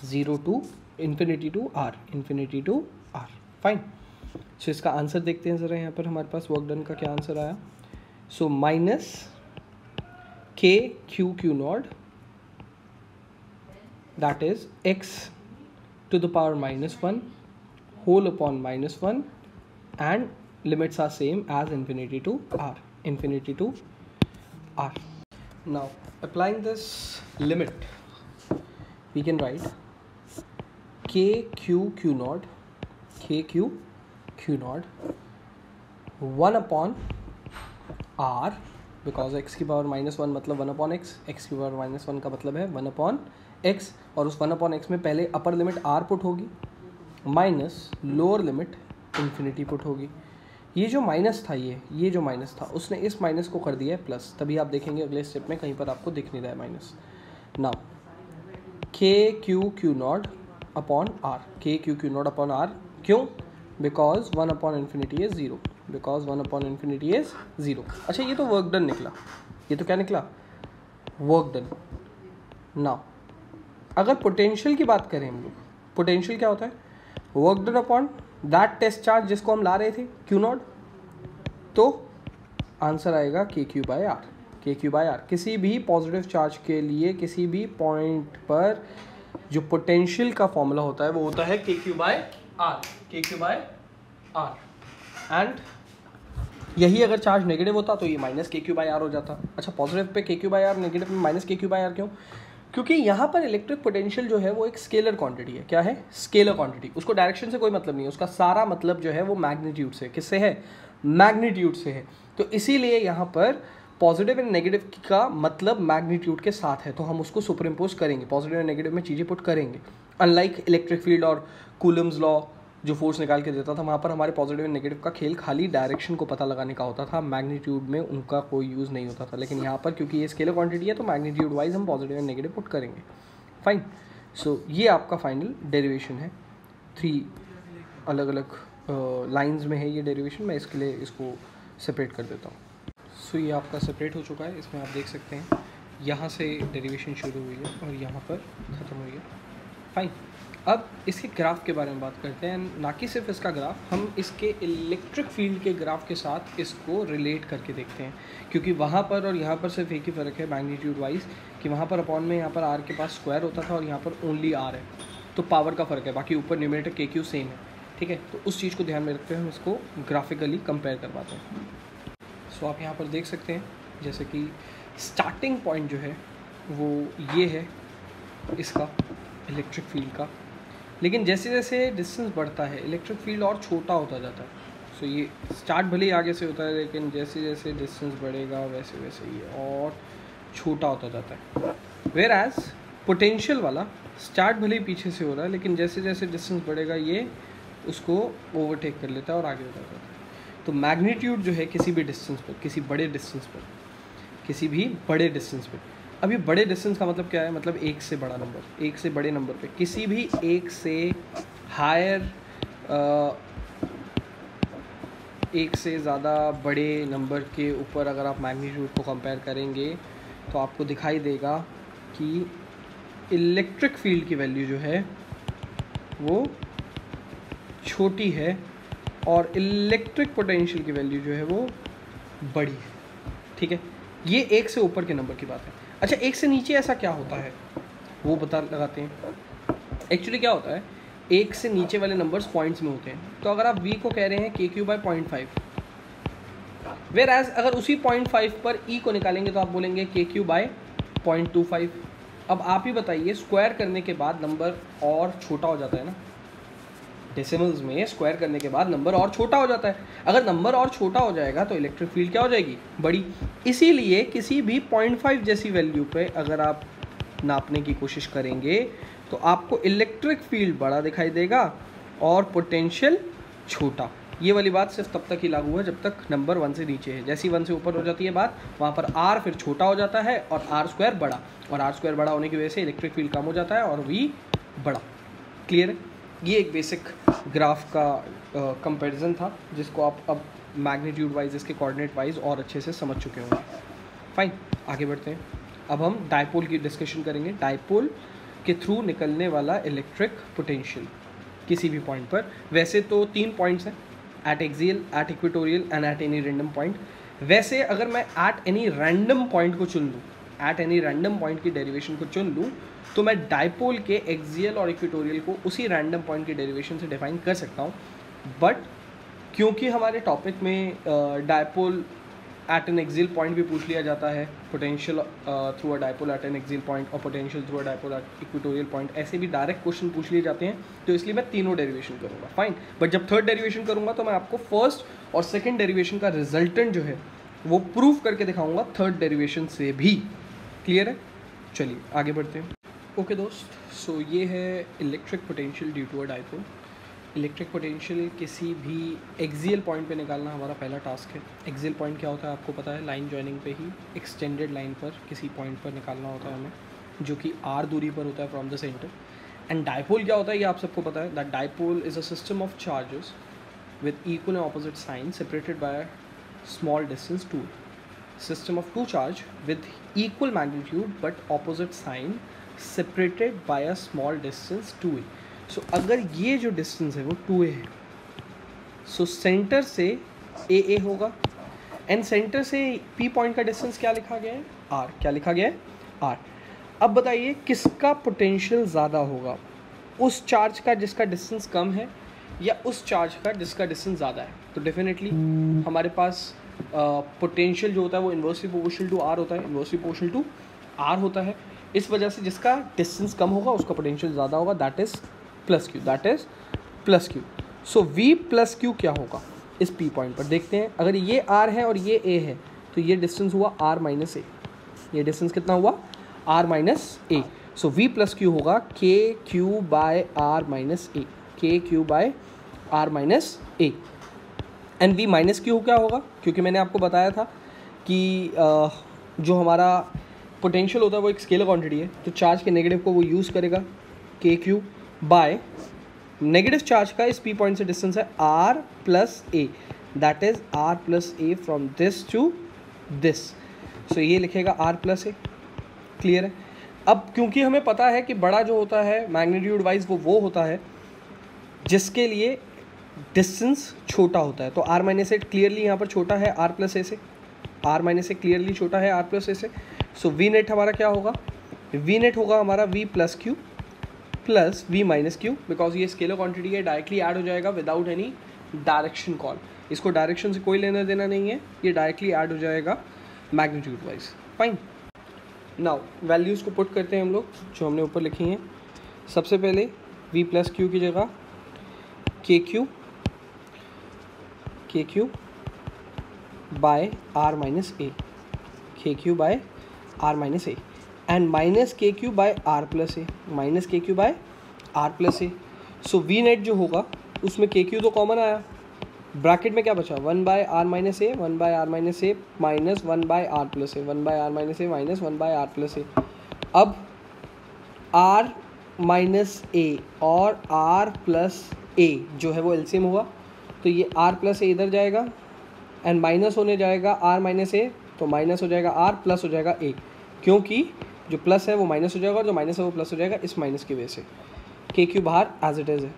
0 to infinity to r। Fine. So इसका आंसर देखते हैं ज़रा, यहाँ पर हमारे पास वर्क डन का क्या आंसर आया। So minus K Q Q not that is x to the power -1 whole upon -1 and limits are same as infinity to r. Now applying this limit we can write k q q naught 1 upon r, because x की power -1 मतलब 1 upon x, x की power -1 का मतलब है 1 upon x, और उस 1 upon x में पहले अपर लिमिट r पुट होगी minus lower limit infinity put होगी। ये जो माइनस था, ये जो माइनस था उसने इस माइनस को कर दिया है प्लस, तभी आप देखेंगे अगले स्टेप में कहीं पर आपको दिख नहीं रहा है minus. Now K Q Q naught upon R, K Q Q naught upon R, क्यों? Because 1 upon infinity is 0, because 1 upon infinity is 0। अच्छा, ये तो वर्क डन निकला, ये तो क्या निकला? Work done. नाउ अगर पोटेंशियल की बात करें हम लोग, पोटेंशियल क्या होता है? Work done upon that test charge जिसको हम ला रहे थे क्यू नॉट, तो आंसर आएगा के Q by are. K Q by are किसी भी पॉजिटिव चार्ज के लिए किसी भी पॉइंट पर जो पोटेंशियल का फॉर्मूला होता है वो होता है K Q by are, K Q by are. And यही अगर चार्ज नेगेटिव होता तो ये minus K Q by are हो जाता। अच्छा, पॉजिटिव पे के क्यू बाय आर, नेगेटिव में minus K Q by are, क्यों? क्योंकि यहाँ पर इलेक्ट्रिक पोटेंशियल जो है वो एक स्केलर क्वांटिटी है। क्या है? Scalar quantity. उसको डायरेक्शन से कोई मतलब नहीं है, उसका सारा मतलब जो है वो मैग्नीट्यूड से, किससे है? मैग्नीट्यूड से है। तो इसीलिए यहाँ पर पॉजिटिव एंड नेगेटिव का मतलब मैग्नीट्यूड के साथ है, तो हम उसको सुपर इम्पोज करेंगे, पॉजिटिव एंड नेगेटिव में चीज़ें पुट करेंगे। अनलाइक इलेक्ट्रिक फील्ड और कूलम्स लॉ जो फोर्स निकाल के देता था, वहाँ पर हमारे पॉजिटिव एंड नेगेटिव का खेल खाली डायरेक्शन को पता लगाने का होता था, मैग्नीट्यूड में उनका कोई यूज़ नहीं होता था। लेकिन यहाँ पर क्योंकि ये स्केलर क्वांटिटी है तो मैग्नीट्यूड वाइज हम पॉजिटिव एंड नेगेटिव पुट करेंगे। फाइन। सो ये आपका फाइनल डेरिवेशन है। 3 अलग अलग लाइंस में है ये डेरिवेशन। मैं इसके लिए इसको सेपरेट कर देता हूँ। सो ये आपका सेपरेट हो चुका है। इसमें आप देख सकते हैं यहाँ से डेरिवेशन शुरू हुई है और यहाँ पर ख़त्म हुई है। फाइन। अब इसके ग्राफ के बारे में बात करते हैं, ना कि सिर्फ इसका ग्राफ, हम इसके इलेक्ट्रिक फील्ड के ग्राफ के साथ इसको रिलेट करके देखते हैं, क्योंकि वहाँ पर और यहाँ पर सिर्फ एक ही फ़र्क है मैग्नीट्यूड वाइज, कि वहाँ पर अपॉन में यहाँ पर आर के पास स्क्वायर होता था और यहाँ पर ओनली आर है, तो पावर का फ़र्क है। बाकी ऊपर न्यूमरेटर के क्यू सेम है, ठीक है। तो उस चीज़ को ध्यान में रखते हुए हम इसको ग्राफिकली कंपेयर करवाते हैं। सो आप यहाँ पर देख सकते हैं जैसे कि स्टार्टिंग पॉइंट जो है वो ये है इसका इलेक्ट्रिक फील्ड का, लेकिन जैसे जैसे डिस्टेंस बढ़ता है इलेक्ट्रिक फील्ड और छोटा होता जाता है। सो ये स्टार्ट भले ही आगे से होता है, लेकिन जैसे जैसे डिस्टेंस बढ़ेगा वैसे वैसे ये और छोटा होता जाता है। वेयर एज पोटेंशियल वाला स्टार्ट भले ही पीछे से हो रहा है, लेकिन जैसे जैसे डिस्टेंस बढ़ेगा ये उसको ओवरटेक कर लेता है और आगे बढ़ता जाता है। तो मैग्नीट्यूड जो है किसी भी डिस्टेंस पर, किसी बड़े डिस्टेंस पर, किसी भी बड़े डिस्टेंस पर, अभी बड़े डिस्टेंस का मतलब क्या है? मतलब एक से बड़ा नंबर, एक से बड़े नंबर पे, किसी भी एक से हायर, एक से ज़्यादा बड़े नंबर के ऊपर अगर आप मैग्नीट्यूड को कंपेयर करेंगे तो आपको दिखाई देगा कि इलेक्ट्रिक फील्ड की वैल्यू जो है वो छोटी है और इलेक्ट्रिक पोटेंशियल की वैल्यू जो है वो बड़ी है, ठीक है। ये 1 से ऊपर के नंबर की बात है। अच्छा, 1 से नीचे ऐसा क्या होता है वो बता लगाते हैं। एक्चुअली क्या होता है, 1 से नीचे वाले नंबर्स पॉइंट्स में होते हैं। तो अगर आप v को कह रहे हैं KQ/0.5, वेयर एज अगर उसी 0.5 पर e को निकालेंगे तो आप बोलेंगे KQ/0.25। अब आप ही बताइए, स्क्वायर करने के बाद नंबर और छोटा हो जाता है ना, डेसिमल्स में स्क्वायर करने के बाद नंबर और छोटा हो जाता है। अगर नंबर और छोटा हो जाएगा तो इलेक्ट्रिक फील्ड क्या हो जाएगी, बड़ी। इसीलिए किसी भी 0.5 जैसी वैल्यू पे अगर आप नापने की कोशिश करेंगे तो आपको इलेक्ट्रिक फील्ड बड़ा दिखाई देगा और पोटेंशियल छोटा। ये वाली बात सिर्फ तब तक ही लागू है जब तक नंबर 1 से नीचे है। जैसे ही 1 से ऊपर हो जाती है बात, वहाँ पर r फिर छोटा हो जाता है और r² बड़ा, और r² बड़ा होने की वजह से इलेक्ट्रिक फील्ड कम हो जाता है और v बड़ा। क्लियर है? ये एक बेसिक ग्राफ का कंपैरिजन था जिसको आप अब मैग्नीट्यूड वाइज, इसके कोऑर्डिनेट वाइज और अच्छे से समझ चुके होंगे। फाइन, आगे बढ़ते हैं। अब हम डायपोल की डिस्कशन करेंगे। डायपोल के थ्रू निकलने वाला इलेक्ट्रिक पोटेंशियल किसी भी पॉइंट पर। वैसे तो 3 पॉइंट्स हैं, eight axial, at equatorial and eight any random point. वैसे अगर मैं एट एनी रैंडम पॉइंट को चुन लूँ, एट एनी रैंडम पॉइंट की डेरिवेशन को चुन लूँ, तो मैं डायपोल के एक्सियल और इक्वेटोरियल को उसी रैंडम पॉइंट की डेरिवेशन से डिफाइन कर सकता हूँ। बट क्योंकि हमारे टॉपिक में dipole at an axial point भी पूछ लिया जाता है, potential through a dipole at an axial point और potential through a dipole at equatorial point, ऐसे भी डायरेक्ट क्वेश्चन पूछ लिए जाते हैं, तो इसलिए मैं तीनों डेरिवेशन करूँगा। फाइन, बट जब थर्ड डेरिवेशन करूँगा तो मैं आपको फर्स्ट और सेकंड डेरिवेशन का रिजल्टेंट जो है वो प्रूव करके दिखाऊंगा थर्ड डेरिवेशन से भी। क्लियर है? चलिए आगे बढ़ते हैं। ओके दोस्त, सो ये है electric potential due to a dipole. Electric potential किसी भी एक्सियल पॉइंट पे निकालना हमारा पहला टास्क है। एक्सियल पॉइंट क्या होता है आपको पता है, लाइन जॉइनिंग पे ही एक्सटेंडेड लाइन पर किसी पॉइंट पर निकालना होता है हमें, जो कि r दूरी पर होता है from the centre. And dipole क्या होता है ये आप सबको पता है, that dipole is a system of charges with equal and opposite sign separated by small distance 2। System of 2 charge with equal magnitude but opposite sign separated by a small distance 2a। So अगर ये जो distance है वो 2a है, so centre से a होगा, and centre से p point का डिस्टेंस क्या लिखा गया है, r। क्या लिखा गया है, r। अब बताइए किसका पोटेंशियल ज़्यादा होगा, उस चार्ज का जिसका डिस्टेंस कम है या उस चार्ज का जिसका डिस्टेंस ज़्यादा है। तो डेफिनेटली हमारे पास पोटेंशियल जो होता है वो इन्वर्सली प्रोपोर्शनल टू r होता है, इन्वर्सली प्रोपोर्शनल टू r होता है। इस वजह से जिसका डिस्टेंस कम होगा उसका पोटेंशियल ज़्यादा होगा, that is plus Q, that is plus Q. So v plus Q क्या होगा इस p पॉइंट पर, देखते हैं। अगर ये r है और ये a है तो ये डिस्टेंस हुआ r माइनस a। ये डिस्टेंस कितना हुआ, r minus a। So v plus Q होगा के Q by r minus a, के Q by r minus a। And v minus Q क्या होगा, क्योंकि मैंने आपको बताया था कि जो हमारा पोटेंशियल होता है वो एक स्केलर क्वांटिटी है, तो चार्ज के नेगेटिव को वो यूज़ करेगा, के क्यू बाय नेगेटिव चार्ज का इस p पॉइंट से डिस्टेंस है r plus a, that is r plus a from this to this. So ये लिखेगा r प्लस a। क्लियर है? अब क्योंकि हमें पता है कि बड़ा जो होता है मैग्नीट्यूड वाइज वो होता है जिसके लिए डिस्टेंस छोटा होता है, तो r माइनस ए क्लियरली यहाँ पर छोटा है r प्लस ए से, r माइनस ए क्लियरली छोटा है r प्लस ए से। सो वी नेट हमारा क्या होगा, वी नेट होगा हमारा v plus Q plus v minus Q, because ये स्केलर क्वांटिटी है, डायरेक्टली ऐड हो जाएगा विदाउट एनी डायरेक्शन कॉल। इसको डायरेक्शन से कोई लेना देना नहीं है, ये डायरेक्टली ऐड हो जाएगा magnitude wise. Fine, now values को पुट करते हैं हम लोग जो हमने ऊपर लिखी हैं। सबसे पहले v प्लस क्यू की जगह K Q by r minus A, K Q by r minus A, and minus K Q by R plus A, minus K Q by R plus A. So V net जो होगा उसमें के Q तो common आया, bracket में क्या बचा, 1 by R minus A, 1 by R minus A minus 1 by R plus A, 1 by R minus A minus 1 by R plus A. अब आर माइनस ए और आर प्लस ए जो है वो एलसीएम हुआ, तो ये आर प्लस ए इधर जाएगा एंड माइनस होने जाएगा आर माइनस ए, तो माइनस हो जाएगा आर प्लस हो जाएगा ए, क्योंकि जो प्लस है वो माइनस हो जाएगा और जो माइनस है वो प्लस हो जाएगा इस माइनस की वजह से। के क्यू बाहर एज इट इज़ है।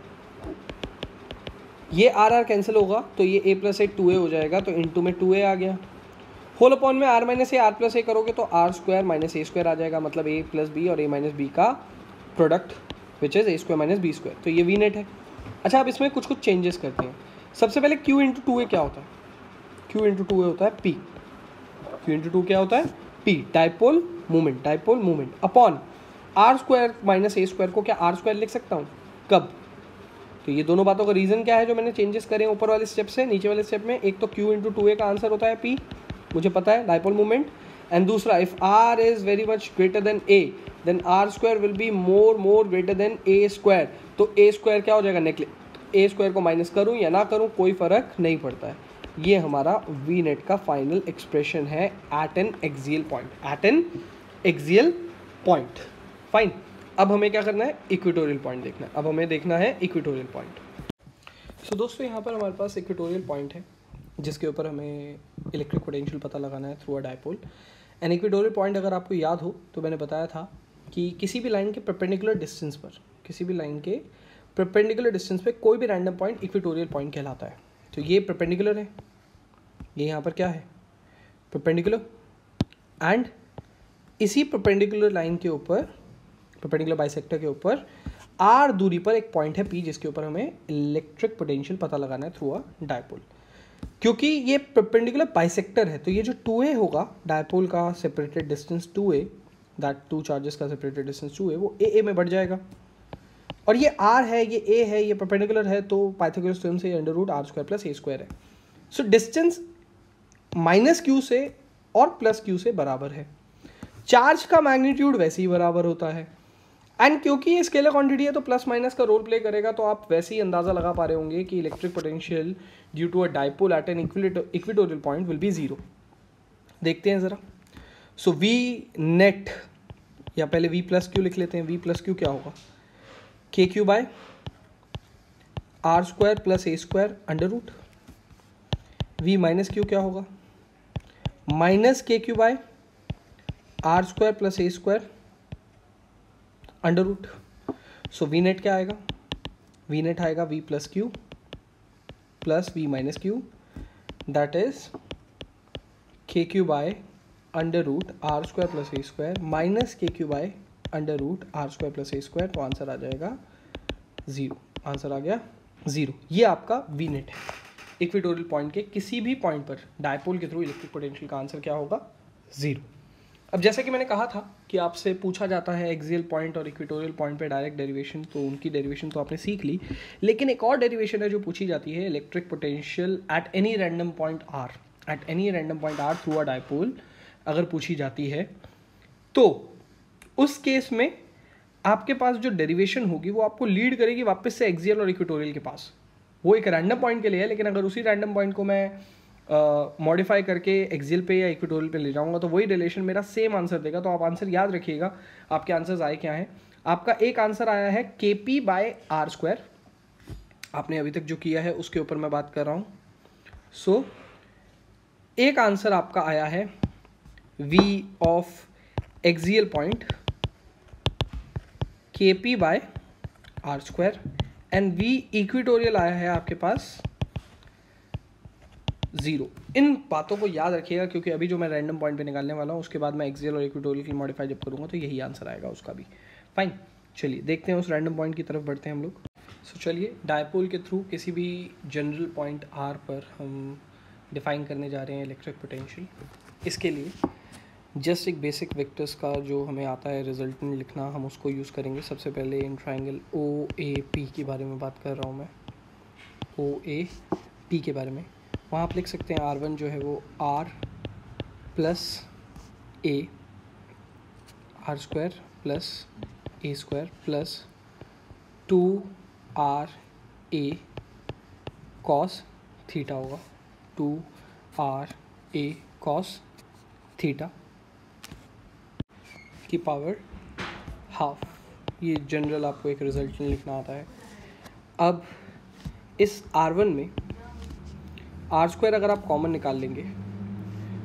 ये आर आर कैंसिल होगा तो ये a प्लस ए 2a हो जाएगा, तो इंटू में 2a आ गया। होल अपॉन में R minus A R plus A करोगे तो R square minus A square आ जाएगा, मतलब a प्लस बी और a माइनस बी का product which is A square minus B square, तो ये वी नेट है। अच्छा, अब इसमें कुछ चेंजेस करते हैं। सबसे पहले q इंटू 2a क्या होता है? q इंटू 2a होता है p। q इंटू 2 क्या होता है? p, dipole moment upon R square minus A square को क्या आर स्क्वायर लिख सकता हूँ? कब? तो ये दोनों बातों का रीज़न क्या है जो मैंने चेंजेस करे ऊपर वाले स्टेप से नीचे वाले स्टेप में? एक तो q इंटू 2a का आंसर होता है p, मुझे पता है डाइपोल मोमेंट, एंड दूसरा if r is very much greater than a then r square will be more greater than a square, तो a स्क्वायर क्या हो जाएगा? नेगलेक्ट। a स्क्वायर को माइनस करूँ या ना करूँ कोई फ़र्क नहीं पड़ता है। ये हमारा वी नेट का फाइनल एक्सप्रेशन है at an axial point. Fine, अब हमें क्या करना है? इक्वेटोरियल पॉइंट देखना है। अब हमें देखना है इक्वेटोरियल पॉइंट। सो दोस्तों, यहाँ पर हमारे पास इक्वेटोरियल पॉइंट है जिसके ऊपर हमें इलेक्ट्रिक पोटेंशियल पता लगाना है through a dipole. An equatorial point अगर आपको याद हो तो मैंने बताया था कि किसी भी लाइन के परपेंडिकुलर डिस्टेंस पे कोई भी रैंडम पॉइंट इक्वेटोरियल पॉइंट कहलाता है। तो ये परपेंडिकुलर है, ये यहाँ पर क्या है? परपेंडिकुलर, एंड इसी परपेंडिकुलर लाइन के ऊपर, परपेंडिकुलर बाइसेक्टर के ऊपर r दूरी पर एक पॉइंट है p जिसके ऊपर हमें इलेक्ट्रिक पोटेंशियल पता लगाना है थ्रू अ डाइपोल। क्योंकि ये परपेंडिकुलर बाइसेक्टर है तो ये जो 2a होगा डाइपोल का separated distance 2a, that two charges का सेपरेटेड डिस्टेंस 2a, वो a में बढ़ जाएगा। और ये r है, ये a है, ये परपेंडिकुलर है, तो पाइथागोरस थ्योरम से under root r square plus a square है। सो डिस्टेंस माइनस q से और प्लस q से बराबर है। चार्ज का मैग्नीट्यूड वैसे ही बराबर होता है, एंड क्योंकि ये स्केलर क्वांटिटी है तो प्लस माइनस का रोल प्ले करेगा, तो आप वैसे ही अंदाज़ा लगा पा रहे होंगे कि electric potential due to a dipole at an equatorial point will be zero. देखते हैं ज़रा। सो वी नेट, या पहले वी प्लस क्यू लिख लेते हैं। वी प्लस क्यू क्या होगा? के Q by R square plus A square under root. V minus Q क्या होगा? Minus K Q by R square plus A square under root. So V net क्या आएगा? वी नेट आएगा V plus Q plus V minus Q, that is K Q by under root R square plus A square minus K Q by under root R square plus A square. तो answer आ जाएगा zero. Answer आ गया zero. ये आपका V net है। Equatorial point के किसी भी पॉइंट पर डाइपोल के थ्रू इलेक्ट्रिक पोटेंशियल का आंसर क्या होगा? ज़ीरो। अब जैसे कि मैंने कहा था कि आपसे पूछा जाता है एक्सियल पॉइंट और इक्वेटोरियल पॉइंट पे डायरेक्ट डेरिवेशन, तो उनकी डेरिवेशन तो आपने सीख ली, लेकिन एक और डेरिवेशन है जो पूछी जाती है electric potential at any random point R through a dipole अगर पूछी जाती है तो उस केस में आपके पास जो डेरिवेशन होगी वो आपको लीड करेगी वापस से एक्सियल और इक्वेटोरियल के पास। वो एक रैंडम पॉइंट के लिए है, लेकिन अगर उसी रैंडम पॉइंट को मैं मॉडिफाई करके एक्सियल पे या इक्वेटोरियल पे ले जाऊंगा तो वही रिलेशन मेरा सेम आंसर देगा। तो आप आंसर याद रखिएगा, आपके आंसर्स आए क्या हैं। आपका एक आंसर आया है के पी बाय आर स्क्वायर, आपने अभी तक जो किया है उसके ऊपर मैं बात कर रहा हूँ। सो एक आंसर आपका आया है V of axial point K P by R square, and V equatorial आया है आपके पास ज़ीरो। इन बातों को याद रखिएगा क्योंकि अभी जो मैं रैंडम पॉइंट पे निकालने वाला हूँ उसके बाद मैं एक्सियल और इक्वेटोरियल की मॉडिफाई जब करूँगा तो यही आंसर आएगा उसका भी। फाइन, चलिए देखते हैं उस रैंडम पॉइंट की तरफ बढ़ते हैं हम लोग। सो चलिए, डायपोल के थ्रू किसी भी जनरल पॉइंट आर पर हम डिफाइन करने जा रहे हैं इलेक्ट्रिक पोटेंशियल। इसके लिए जस्ट एक बेसिक वेक्टर्स का जो हमें आता है रिजल्टेंट लिखना, हम उसको यूज़ करेंगे। सबसे पहले in triangle O A P के बारे में बात कर रहा हूँ मैं, ओ ए पी के बारे में। वहाँ आप लिख सकते हैं R1 जो है वो R plus A R square plus A square plus 2R A cos theta होगा, 2R A कॉस थीटा की पावर हाफ। ये जनरल आपको एक रिजल्ट लिखना आता है। अब इस R1 में आर स्क्वायर अगर आप कॉमन निकाल लेंगे,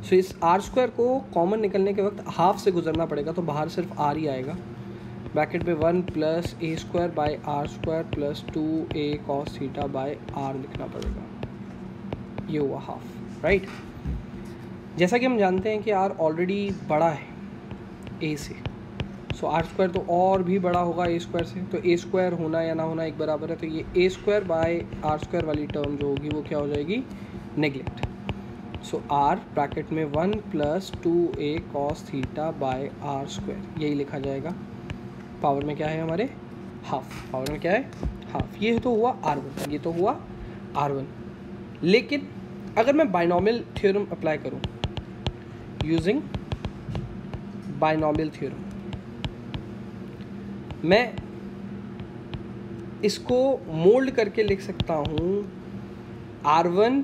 सो इस आर स्क्वायर को कॉमन निकलने के वक्त हाफ से गुजरना पड़ेगा, तो बाहर सिर्फ आर ही आएगा। ब्रैकेट में 1 plus A square by R square plus 2a cos theta by R लिखना पड़ेगा। ये हुआ हाफ, राइट। जैसा कि हम जानते हैं कि आर ऑलरेडी बड़ा है ए से, सो आर स्क्वायर तो और भी बड़ा होगा ए स्क्वायर से, तो ए स्क्वायर होना या ना होना एक बराबर है, तो ये ए स्क्वायर बाय आर स्क्वायर वाली टर्म जो होगी वो क्या हो जाएगी, नेग्लेक्ट। सो आर ब्रैकेट में 1 plus 2a cos theta by R square, यही लिखा जाएगा। पावर में क्या है हमारे, हाफ। पावर में क्या है, हाफ। ये तो हुआ R1, ये तो हुआ R1। लेकिन अगर मैं बाइनोमियल थ्योरम अप्लाई करूं यूजिंग बाइनोमियल थ्योरम, मैं इसको मोल्ड करके लिख सकता हूँ R1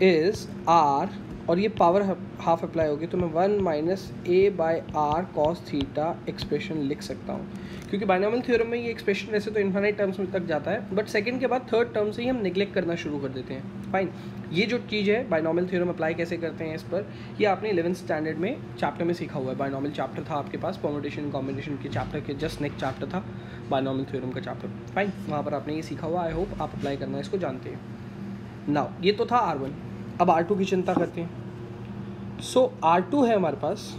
इज R, और ये पावर हाफ अप्लाई होगी तो मैं 1 minus A by R cos theta expression लिख सकता हूँ। क्योंकि बाइनोमियल थ्योरम में ये एक्सप्रेशन वैसे तो इन्फिनिट टर्म्स में तक जाता है, बट सेकंड के बाद थर्ड टर्म से ही हम निगलेक्ट करना शुरू कर देते हैं। फाइन, ये जो चीज़ है बाइनोमियल थ्योरम अप्लाई कैसे करते हैं इस पर, ये आपने 11th स्टैंडर्ड में चैप्टर में सीखा हुआ है। बाइनोमियल चैप्टर था आपके पास, परम्यूटेशन कॉम्बिनेशन के चैप्टर के जस्ट नेक्स्ट चैप्टर था बाइनोमियल थ्योरम का चैप्टर। फाइन, वहाँ पर आपने ये सीखा हुआ, आई होप आप अप्लाई करना इसको जानते हैं। नाउ ये तो था R1, अब R2 की चिंता करते हैं। सो R2 है हमारे पास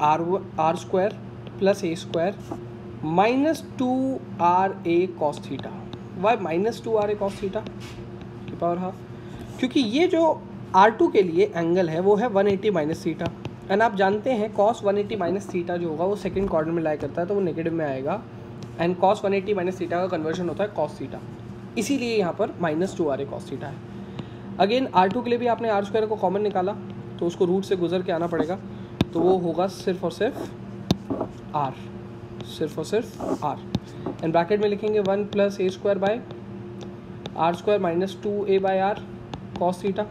R square plus A square minus 2RA cos theta. Y minus 2RA cos theta की पावर हाफ, क्योंकि ये जो R2 के लिए एंगल है वो है 180 माइनस थीटा, एंड आप जानते हैं cos 180 माइनस थीटा जो होगा वो सेकंड क्वाड्रेंट में लाई करता है, तो वो नेगेटिव में आएगा, एंड cos 180 माइनस थीटा का कन्वर्जन होता है cos थीटा, इसीलिए यहाँ पर माइनस 2RA cos थीटा है। अगेन R2 के लिए भी आपने आर स्क्वायर को कॉमन निकाला तो उसको रूट से गुजर के आना पड़ेगा, तो वो होगा सिर्फ और सिर्फ R, सिर्फ और सिर्फ R, एंड ब्रैकेट में लिखेंगे 1 plus A square by R square minus 2a by R cos theta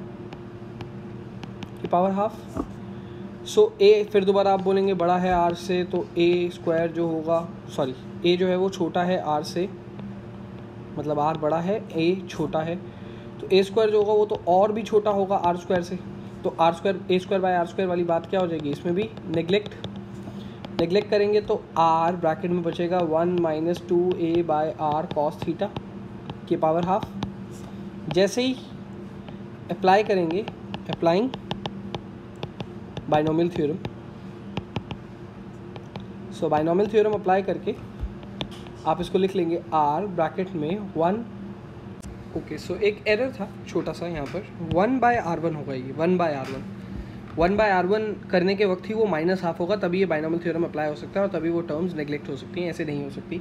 की पावर हाफ। सो ए फिर दोबारा आप बोलेंगे बड़ा है R से, तो a स्क्वायर जो होगा, सॉरी a जो है वो छोटा है R से, मतलब R बड़ा है a छोटा है, तो ए स्क्वायर जो होगा वो तो और भी छोटा होगा आर स्क्वायर से, तो R square A square by R square वाली बात क्या हो जाएगी, इसमें भी नेग्लेक्ट करेंगे तो आर ब्रैकेट में बचेगा 1 minus 2a by R cos theta की पावर हाफ। जैसे ही अप्लाई करेंगे, applying binomial theorem, so binomial theorem apply करके आप इसको लिख लेंगे आर ब्रैकेट में 1, ओके। सो एक एरर था छोटा सा यहाँ पर, 1 बाय R1 होगा, ये 1 बाय R1 करने के वक्त ही वो माइनस हाफ होगा, तभी ये बाइनोमियल थ्योरम अप्लाई हो सकता है और तभी वो टर्म्स नेग्लेक्ट हो सकती हैं, ऐसे नहीं हो सकती।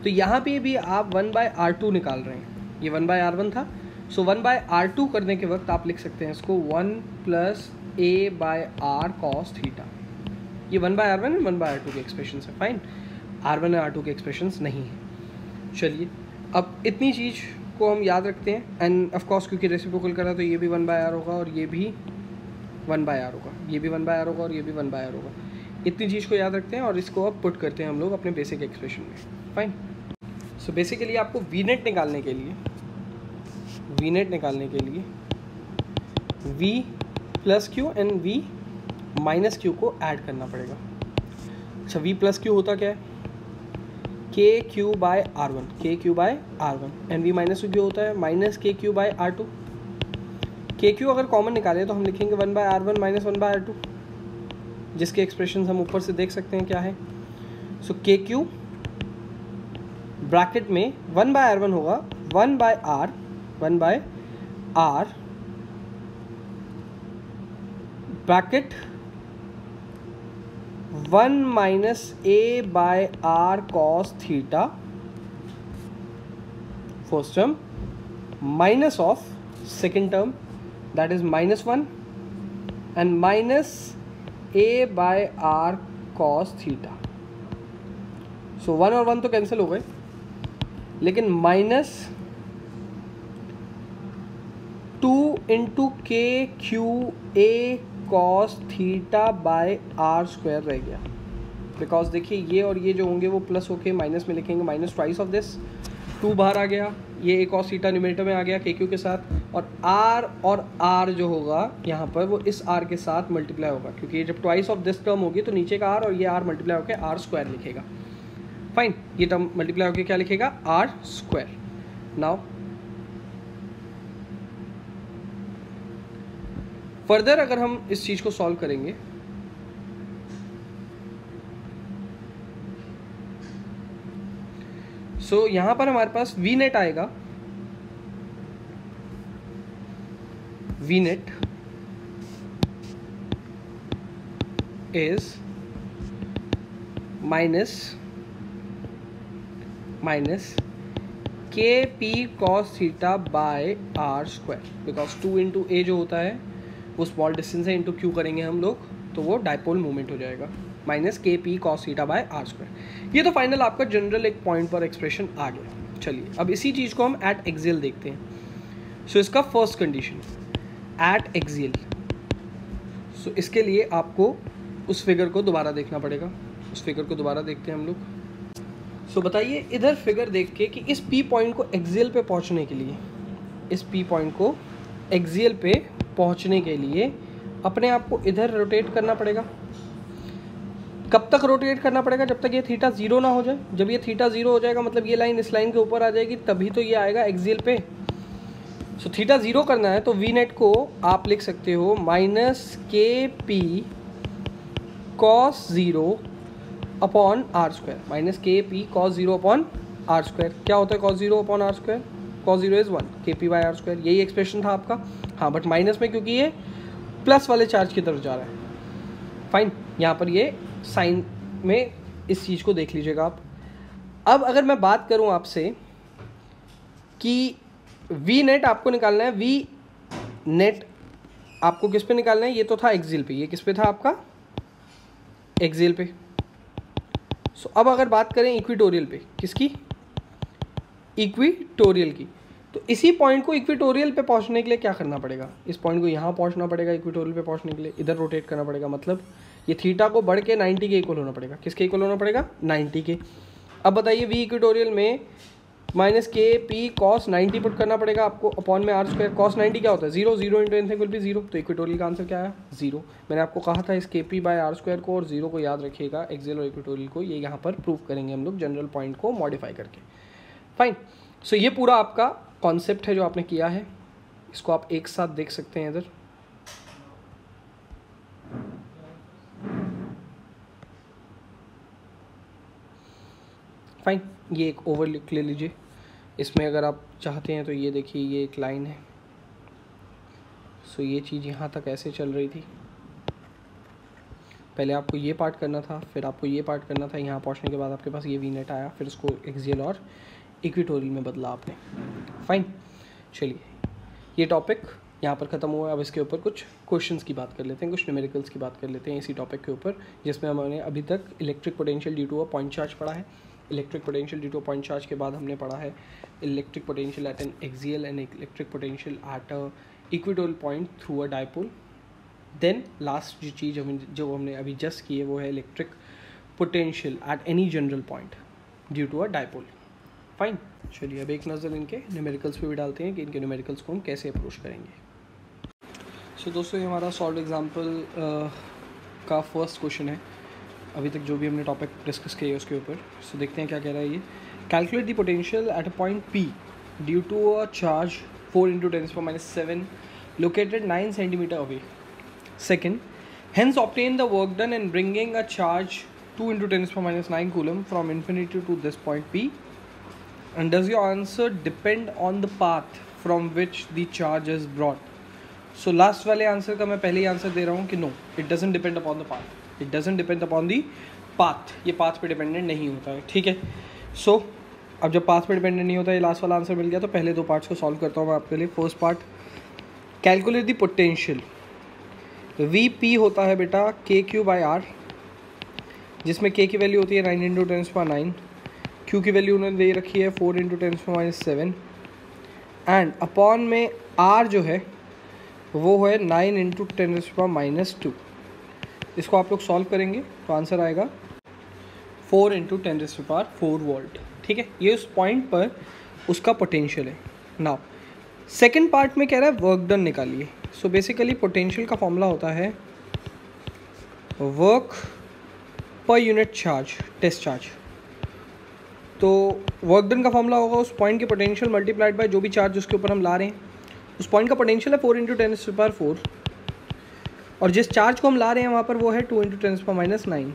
तो यहाँ पे भी आप 1 बाय R2 निकाल रहे हैं, ये 1 बाय R1 था, सो 1 बाय R2 करने के वक्त आप लिख सकते हैं इसको 1 plus A by R cos theta. ये 1 bye R1 and 1 bye R2 के एक्सप्रेशन है। फाइन, R1 और R2 के एक्सप्रेशन नहीं है। चलिए अब इतनी चीज़ को हम याद रखते हैं, एंड ऑफ कोर्स क्योंकि रेसिप्रोकल करा तो ये भी 1 बाय R होगा और ये भी 1 बाय R होगा, ये भी 1 बाय R होगा और ये भी 1 बाय R होगा। इतनी चीज़ को याद रखते हैं और इसको अब पुट करते हैं हम लोग अपने बेसिक एक्सप्रेशन में। फाइन, सो बेसिकली आपको वी नेट निकालने के लिए v plus Q and v minus Q को ऐड करना पड़ेगा। अच्छा, v प्लस क्यू होता क्या है, K Q by R1 and v minus Q होता है minus K Q bye R2। के क्यू अगर कॉमन निकाले तो हम लिखेंगे 1 bye R1 minus 1 bye R2, जिसके एक्सप्रेशन हम ऊपर से देख सकते हैं क्या है। सो के क्यू ब्रैकेट में 1 बाय R1 होगा 1 by R bracket 1 minus A by R cos theta first term minus of second term that is minus 1 and minus A by R cos theta. So 1 और 1 तो कैंसिल हो गए, लेकिन minus 2 into K Q A cos theta by R square रह गया, because देखिए ये और ये जो होंगे वो प्लस होके माइनस में लिखेंगे, माइनस ट्वाइस ऑफ दिस, 2 बाहर आ गया, ये ए कॉस थीटा न्यूमरेटर में आ गया के क्यू के साथ, और R जो होगा यहाँ पर वो इस R के साथ मल्टीप्लाई होगा, क्योंकि ये जब ट्वाइस ऑफ दिस टर्म होगी तो नीचे का R और ये R मल्टीप्लाई होकर R स्क्वायर लिखेगा। फाइन, ये टर्म मल्टीप्लाई होकर क्या लिखेगा, R स्क्वायर। नाउ फर्दर अगर हम इस चीज को सॉल्व करेंगे सो यहां पर हमारे पास वी नेट आएगा, V net is minus K P cos theta by R square, because 2 into A जो होता है वो स्मॉल डिस्टेंस है, इंटू क्यू करेंगे हम लोग तो वो डाइपोल मोमेंट हो जाएगा, minus K P cos theta by R square. ये तो फाइनल आपका जनरल एक पॉइंट पर एक्सप्रेशन आ गया। चलिए अब इसी चीज़ को हम एट एक्सियल देखते हैं। सो इसका फर्स्ट कंडीशन एट एक्सियल, सो इसके लिए आपको उस फिगर को दोबारा देखना पड़ेगा। उस फिगर को दोबारा देखते हैं हम लोग। सो बताइए इधर फिगर देख के कि इस पी पॉइंट को एक्सियल पे पहुंचने के लिए, इस पी पॉइंट को एक्सियल पे पहुंचने के लिए अपने आप को इधर रोटेट करना पड़ेगा। कब तक रोटेट करना पड़ेगा, जब तक ये थीटा जीरो ना हो जाए। जब ये थीटा जीरो हो जाएगा मतलब ये लाइन इस लाइन के ऊपर आ जाएगी, तभी तो ये आएगा एक्सियल पे। सो थीटा जीरो करना है तो वी नेट को आप लिख सकते हो minus K P cos zero upon R square, minus K P cos zero upon R square. क्या होता है cos zero upon R square, cos zero is 1 K P by R square, यही expression था आपका। हाँ बट माइनस में क्योंकि ये प्लस वाले चार्ज की तरफ जा रहा है। फाइन, यहाँ पर ये साइन में इस चीज़ को देख लीजिएगा आप। अब अगर मैं बात करूँ आपसे कि वी नेट आपको निकालना है, वी नेट आपको किस पे निकालना है, ये तो था एक्सियल पे, ये किस पे था आपका एक्सियल पे। सो अब अगर बात करें इक्वेटोरियल पे, किसकी, इक्वेटोरियल की, तो इसी पॉइंट को इक्वेटोरियल पे पहुंचने के लिए क्या करना पड़ेगा, इस पॉइंट को यहाँ पहुंचना पड़ेगा, इक्वेटोरियल पे पहुंचने के लिए इधर रोटेट करना पड़ेगा, मतलब ये थीटा को बढ़ के 90 के इक्वल होना पड़ेगा। किसके इक्वल होना पड़ेगा, 90 के। अब बताइए वी इक्वेटोरियल में minus K P cos 90 put करना पड़ेगा आपको अपॉन में आर स्क्वायर। कॉस 90 क्या होता है, zero, zero into N will be zero, तो इक्वेटोरियल का आंसर क्या आया, जीरो। मैंने आपको कहा था इस के पी बाय आर स्क्वायर को और जीरो को याद रखिएगा, एक्सियल और इक्वेटोरियल को, ये यहाँ पर प्रूव करेंगे हम लोग जनरल पॉइंट को मॉडिफाई करके। फाइन, सो ये पूरा आपका कॉन्सेप्ट है जो आपने किया है, इसको आप एक साथ देख सकते हैं इधर। फाइन, ये एक ओवरलुक ले लीजिए। इसमें अगर आप चाहते हैं तो ये देखिए ये एक लाइन है। सो ये चीज़ यहाँ तक ऐसे चल रही थी, पहले आपको ये पार्ट करना था, फिर आपको ये पार्ट करना था, यहाँ पहुँचने के बाद आपके पास ये वी नेट आया, फिर इसको एक्सियल और इक्वेटोरियल में बदला आपने। फाइन, चलिए ये टॉपिक यहाँ पर ख़त्म हुआ। अब इसके ऊपर कुछ क्वेश्चंस की बात कर लेते हैं, कुछ न्यूमेरिकल्स की बात कर लेते हैं इसी टॉपिक के ऊपर, जिसमें हमने अभी तक electric potential due to a point charge पढ़ा है। Electric potential due to a point charge के बाद हमने पढ़ा है electric potential at an axial and electric potential at a equatorial point through a dipole. Then last जो हमने अभी जस्ट की है वो है electric potential at any general point due to a dipole. Fine, चलिए अब एक नज़र इनके न्यूमेरिकल्स पे भी डालते हैं कि इनके न्यूमेरिकल्स को हम कैसे अप्रोच करेंगे। सो दोस्तों ये हमारा सॉल्व एग्जाम्पल का फर्स्ट क्वेश्चन है अभी तक जो भी हमने टॉपिक डिस्कस किया है उसके ऊपर। सो देखते हैं क्या कह रहा है ये। Calculate the potential at a point P due to a charge 4 × 10⁻⁷ located 9 cm away. Second, hence obtain the work done in bringing a charge 2 × 10⁻⁹ coulomb from infinity to this point P. And does your answer depend on the path from which the charge is brought? So last वाले answer का मैं पहले ही answer दे रहा हूँ कि no, it doesn't depend upon the path. It doesn't depend upon the path. ये path पे dependent नहीं होता है, ठीक है। So अब जब पाथ पे डिपेंडेंट नहीं होता, ये लास्ट वाला आंसर मिल गया, तो पहले दो पार्ट्स को सॉल्व करता हूँ मैं आपके लिए। First part, calculate the potential. V P होता है बेटा KQ/R, जिसमें K की वैल्यू होती है 9 × 10⁹, Q की वैल्यू उन्होंने दे रखी है 4 × 10⁻⁷, एंड अपॉन में R जो है वो है 9 × 10⁻²। इसको आप लोग सॉल्व करेंगे तो आंसर आएगा 4 × 10⁴ वोल्ट, ठीक है। ये उस पॉइंट पर उसका पोटेंशियल है। नाउ सेकेंड पार्ट में कह रहा है वर्क डन निकालिए। सो बेसिकली पोटेंशियल का फॉर्मूला होता है वर्क पर यूनिट चार्ज, टेस्ट चार्ज। तो वर्क डन का फॉर्मूला होगा उस पॉइंट की पोटेंशियल मल्टीप्लाइड बाय जो भी चार्ज उसके ऊपर हम ला रहे हैं। उस पॉइंट का पोटेंशियल है 4 × 10⁻⁴, और जिस चार्ज को हम ला रहे हैं वहाँ पर वो है 2 × 10⁻⁹।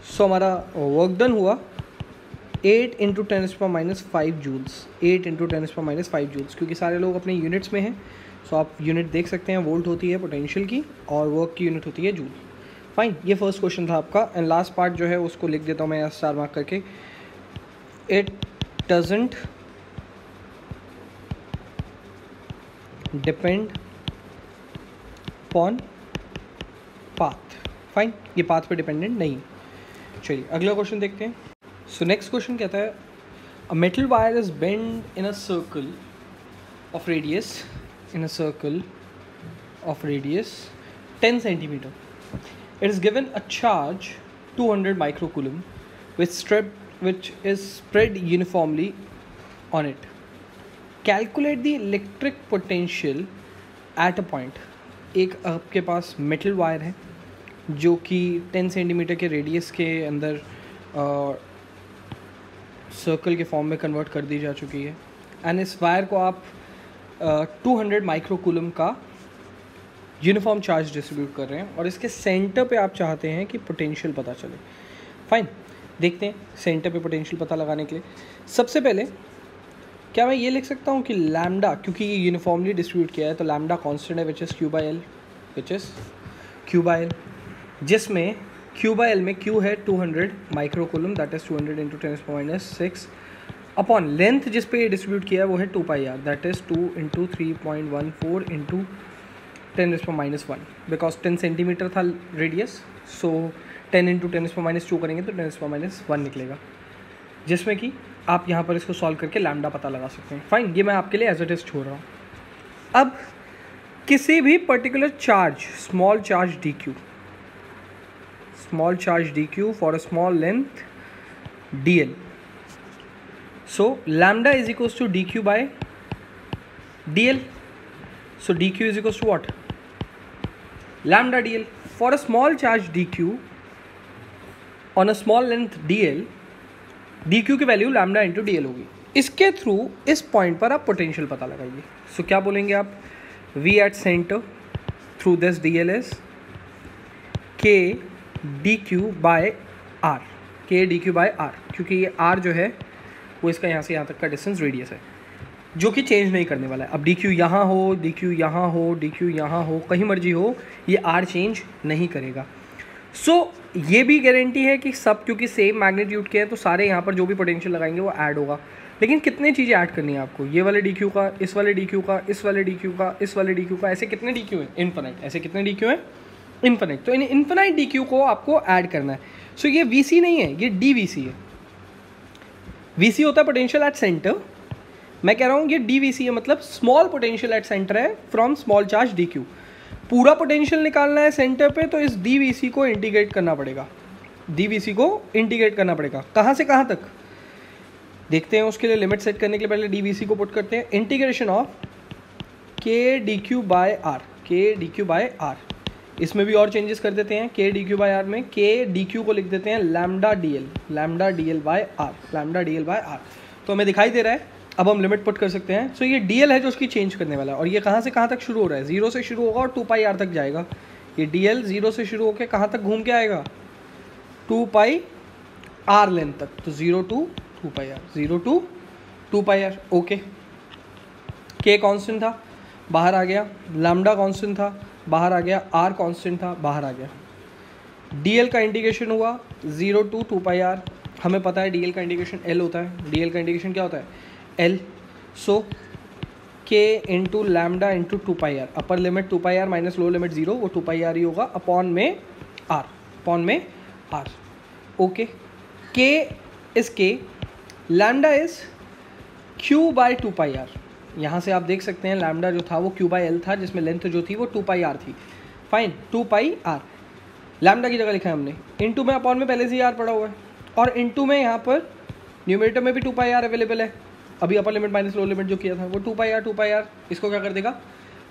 सो हमारा वर्क डन हुआ 8 × 10⁻⁵ जूल्स, 8 × 10⁻⁵ जूल्स, क्योंकि सारे लोग अपने यूनिट्स में हैं। सो आप यूनिट देख सकते हैं, वोल्ट होती है पोटेंशियल की और वर्क की यूनिट होती है जूल। फाइन, ये फर्स्ट क्वेश्चन था आपका। एंड लास्ट पार्ट जो है उसको लिख देता हूँ मैं यहाँ स्टार मार्क करके। It doesn't depend upon path. Fine, ये पाथ पे डिपेंडेंट नहीं। चलिए अगला क्वेश्चन देखते हैं। सो नेक्स्ट क्वेश्चन कहता है a metal wire is bend in a circle of radius, 10 centimeter. It is given a charge 200 microcoulomb which is spread uniformly on it. Calculate the electric potential at a point. एक आपके पास metal wire है जो कि 10 centimetre के radius के अंदर circle के form में कन्वर्ट कर दी जा चुकी है। एंड इस वायर को आप 200 माइक्रोकूलम का यूनिफॉर्म चार्ज डिस्ट्रीब्यूट कर रहे हैं और इसके सेंटर पे आप चाहते हैं कि पोटेंशियल पता चले। फाइन, देखते हैं सेंटर पे पोटेंशियल पता लगाने के लिए सबसे पहले क्या मैं ये लिख सकता हूँ कि लैम्डा, क्योंकि ये यूनिफॉर्मली डिस्ट्रीब्यूट किया है तो लैम्डा कांस्टेंट है which is Q by L, जिसमें Q by L में Q है 200 microcoulomb, that is 200 × 10⁻⁶, upon length जिस पे ये डिस्ट्रीब्यूट किया है वो है 2πr, that is 2 × 3.14 × 10⁻⁻1, because 10 centimetre था रेडियस। सो 10 × 10⁻² करेंगे तो 10⁻1 निकलेगा, जिसमें कि आप यहाँ पर इसको सॉल्व करके लैम्डा पता लगा सकते हैं। फाइन, ये मैं आपके लिए एज इट इज़ छोड़ रहा हूँ। अब किसी भी particular charge, small charge dq for a small length dl, so lambda is equals to dq by dl. So dq is equals to what? Lambda dl. For a small charge dq on a small length dl, dq की value lambda into dl होगी। इसके through इस point पर आप potential पता लगाइए। सो क्या बोलेंगे आप? v at center through this dl is k dq by r, क्योंकि ये r जो है वो इसका यहाँ से यहाँ तक का डिस्टेंस रेडियस है जो कि चेंज नहीं करने वाला है। अब dq यहाँ हो, dq यहाँ हो, dq यहाँ हो, कहीं मर्जी हो, ये r चेंज नहीं करेगा। सो ये भी गारंटी है कि सब क्योंकि सेम मैग्नीट्यूड के हैं तो सारे यहाँ पर जो भी पोटेंशियल लगाएंगे वो ऐड होगा। लेकिन कितने चीज़ें ऐड करनी है आपको? ये वाले dq का, इस वाले dq का, इस वाले dq का, इस वाले dq का, ऐसे कितने dq हैं? इन्फिनिट। ऐसे कितने dq हैं? इन्फिनिट। तो इन इन्फिनिट dq को आपको ऐड करना है। सो ये vc नहीं है, ये dvc है। vc होता है पोटेंशियल एट सेंटर, मैं कह रहा हूँ ये dvc है, मतलब स्मॉल पोटेंशियल एट सेंटर है फ्रॉम स्मॉल चार्ज dq। पूरा पोटेंशियल निकालना है सेंटर पे तो इस dvc को इंटीग्रेट करना पड़ेगा, कहाँ से कहाँ तक देखते हैं। उसके लिए लिमिट सेट करने के लिए पहले dvc को पुट करते हैं। Integration of k dq by r, इसमें भी और चेंजेस कर देते हैं। k dq by r में k dq को लिख देते हैं lambda dl by r, तो हमें दिखाई दे रहा है। अब हम लिमिट पुट कर सकते हैं। सो ये dl है जो उसकी चेंज करने वाला है, और ये कहाँ से कहाँ तक शुरू हो रहा है? 0 से शुरू होगा और 2πr तक जाएगा। ये dl 0 से शुरू होकर कहाँ तक घूम के आएगा? 2πr लेंथ तक, तो 0 to 2πr। Okay, k constant था, बाहर आ गया। लैम्डा कांस्टेंट था, बाहर आ गया। r कांस्टेंट था, बाहर आ गया। dl का इंटीग्रेशन हुआ 0 to 2πr। हमें पता है dl का इंटीग्रेशन l होता है। dl का इंटीग्रेशन क्या होता है? l। So k into lambda into 2πr, upper limit 2πr minus lower limit 0, वो 2πr ही होगा, अपॉन में r। Okay, k is k, lambda is q by 2πr। यहाँ से आप देख सकते हैं लैम्डा जो था वो q बाय l था, जिसमें लेंथ जो थी वो 2πr थी। फाइन, 2πr लैम्डा की जगह लिखा है हमने। इंटू में अपॉन में पहले से ही r पड़ा हुआ है, और इंटू में यहाँ पर न्यूमरेटर में भी 2πr अवेलेबल है, अभी upper limit minus lower limit जो किया था वो 2πr इसको क्या कर देगा,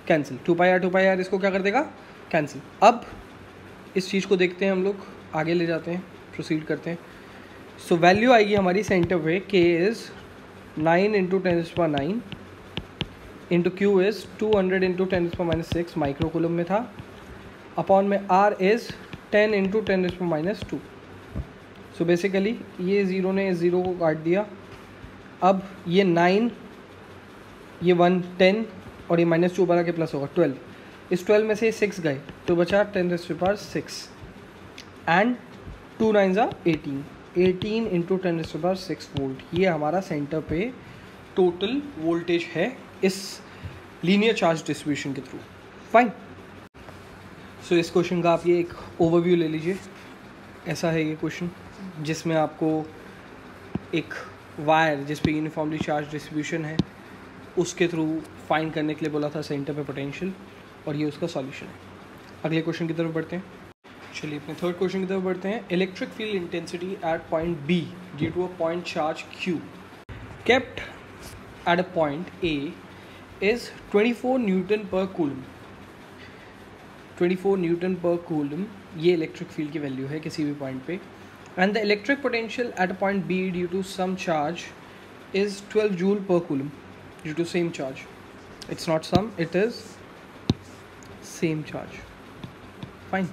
कैंसिल। 2πr इसको क्या कर देगा, कैंसिल। अब इस चीज़ को देखते हैं हम लोग, आगे ले जाते हैं, प्रोसीड करते हैं। सो वैल्यू आएगी हमारी सेंटर पे, k is 9 × 10⁹ into Q is 200 × 10⁻6 micro coulomb में था, अपॉन में r इज़ 10 × 10⁻²। सो बेसिकली ये ज़ीरो ने इस ज़ीरो को काट दिया। अब ये 9, ये 1 10 और ये -2 ऊपर आके प्लस होगा 12। इस 12 में से 6 गए तो बचा 10⁶ एंड 2 9s are 18 × 10⁶ वोल्ट। ये हमारा सेंटर पे टोटल वोल्टेज है इस लीनियर चार्ज डिस्ट्रीब्यूशन के थ्रू। फाइन। सो इस क्वेश्चन का आप ये एक ओवरव्यू ले लीजिए। ऐसा है ये क्वेश्चन जिसमें आपको एक वायर जिस पे यूनिफॉर्मली चार्ज डिस्ट्रीब्यूशन है उसके थ्रू फाइंड करने के लिए बोला था सेंटर पे पोटेंशियल, और ये उसका सॉल्यूशन है। अगले क्वेश्चन की तरफ बढ़ते हैं। चलिए अपने थर्ड क्वेश्चन की तरफ बढ़ते हैं। Electric field intensity at point B due to a point charge Q kept at a point A is 24 newton per coulomb. 24 newton per coulomb ये इलेक्ट्रिक फील्ड की वैल्यू है किसी भी पॉइंट पे। And the electric potential at a point B due to some charge is 12 joule per coulomb due to same charge. It's not some, it is same charge. Fine.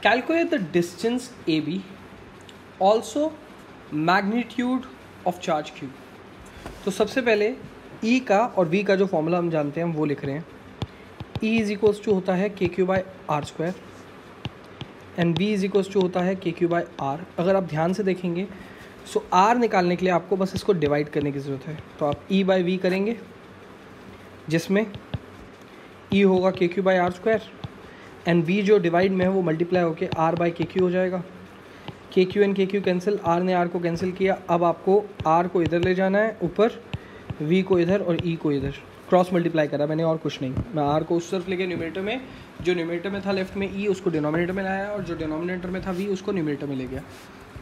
Calculate the distance AB, also magnitude of charge Q। तो सबसे पहले E का और V का जो formula हम जानते हैं हम वो लिख रहे हैं। E इज इक्वल्स टू होता है KQ/R² and V is equals to होता है KQ/R। अगर आप ध्यान से देखेंगे सो R निकालने के लिए आपको बस इसको डिवाइड करने की ज़रूरत है। तो आप E/V करेंगे जिसमें E होगा KQ/R² एंड V जो डिवाइड में है वो मल्टीप्लाई होके R/KQ हो जाएगा। KQ and KQ cancel, R ने R को कैंसिल किया। अब आपको R को इधर ले जाना है ऊपर, V को इधर और E को इधर, क्रॉस मल्टीप्लाई करा मैंने और कुछ नहीं। मैं R को उस तरफ लेके न्यूमरेटर में, जो न्यूमरेटर में था लेफ्ट में E उसको डिनोमिनेटर में लाया, और जो डिनोमिनेटर में था V उसको न्यूमरेटर में ले गया।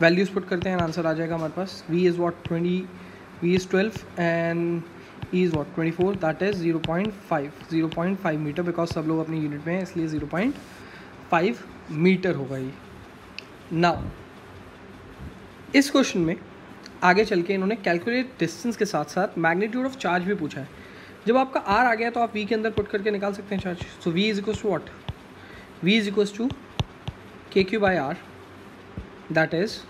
वैल्यूज़ पुट करते हैं, आंसर आ जाएगा हमारे पास। V is 12 and E is what 24, that is 0.5 metre, because सब लोग अपनी यूनिट में हैं इसलिए 0.5 मीटर होगा ये। नाउ इस क्वेश्चन में आगे चल के इन्होंने कैलकुलेट डिस्टेंस के साथ साथ मैग्नीट्यूड ऑफ चार्ज भी पूछा है। जब आपका R आ गया तो आप V के अंदर पुट करके निकाल सकते हैं charge. So V is equals to what, V is equals to KQ/R, that is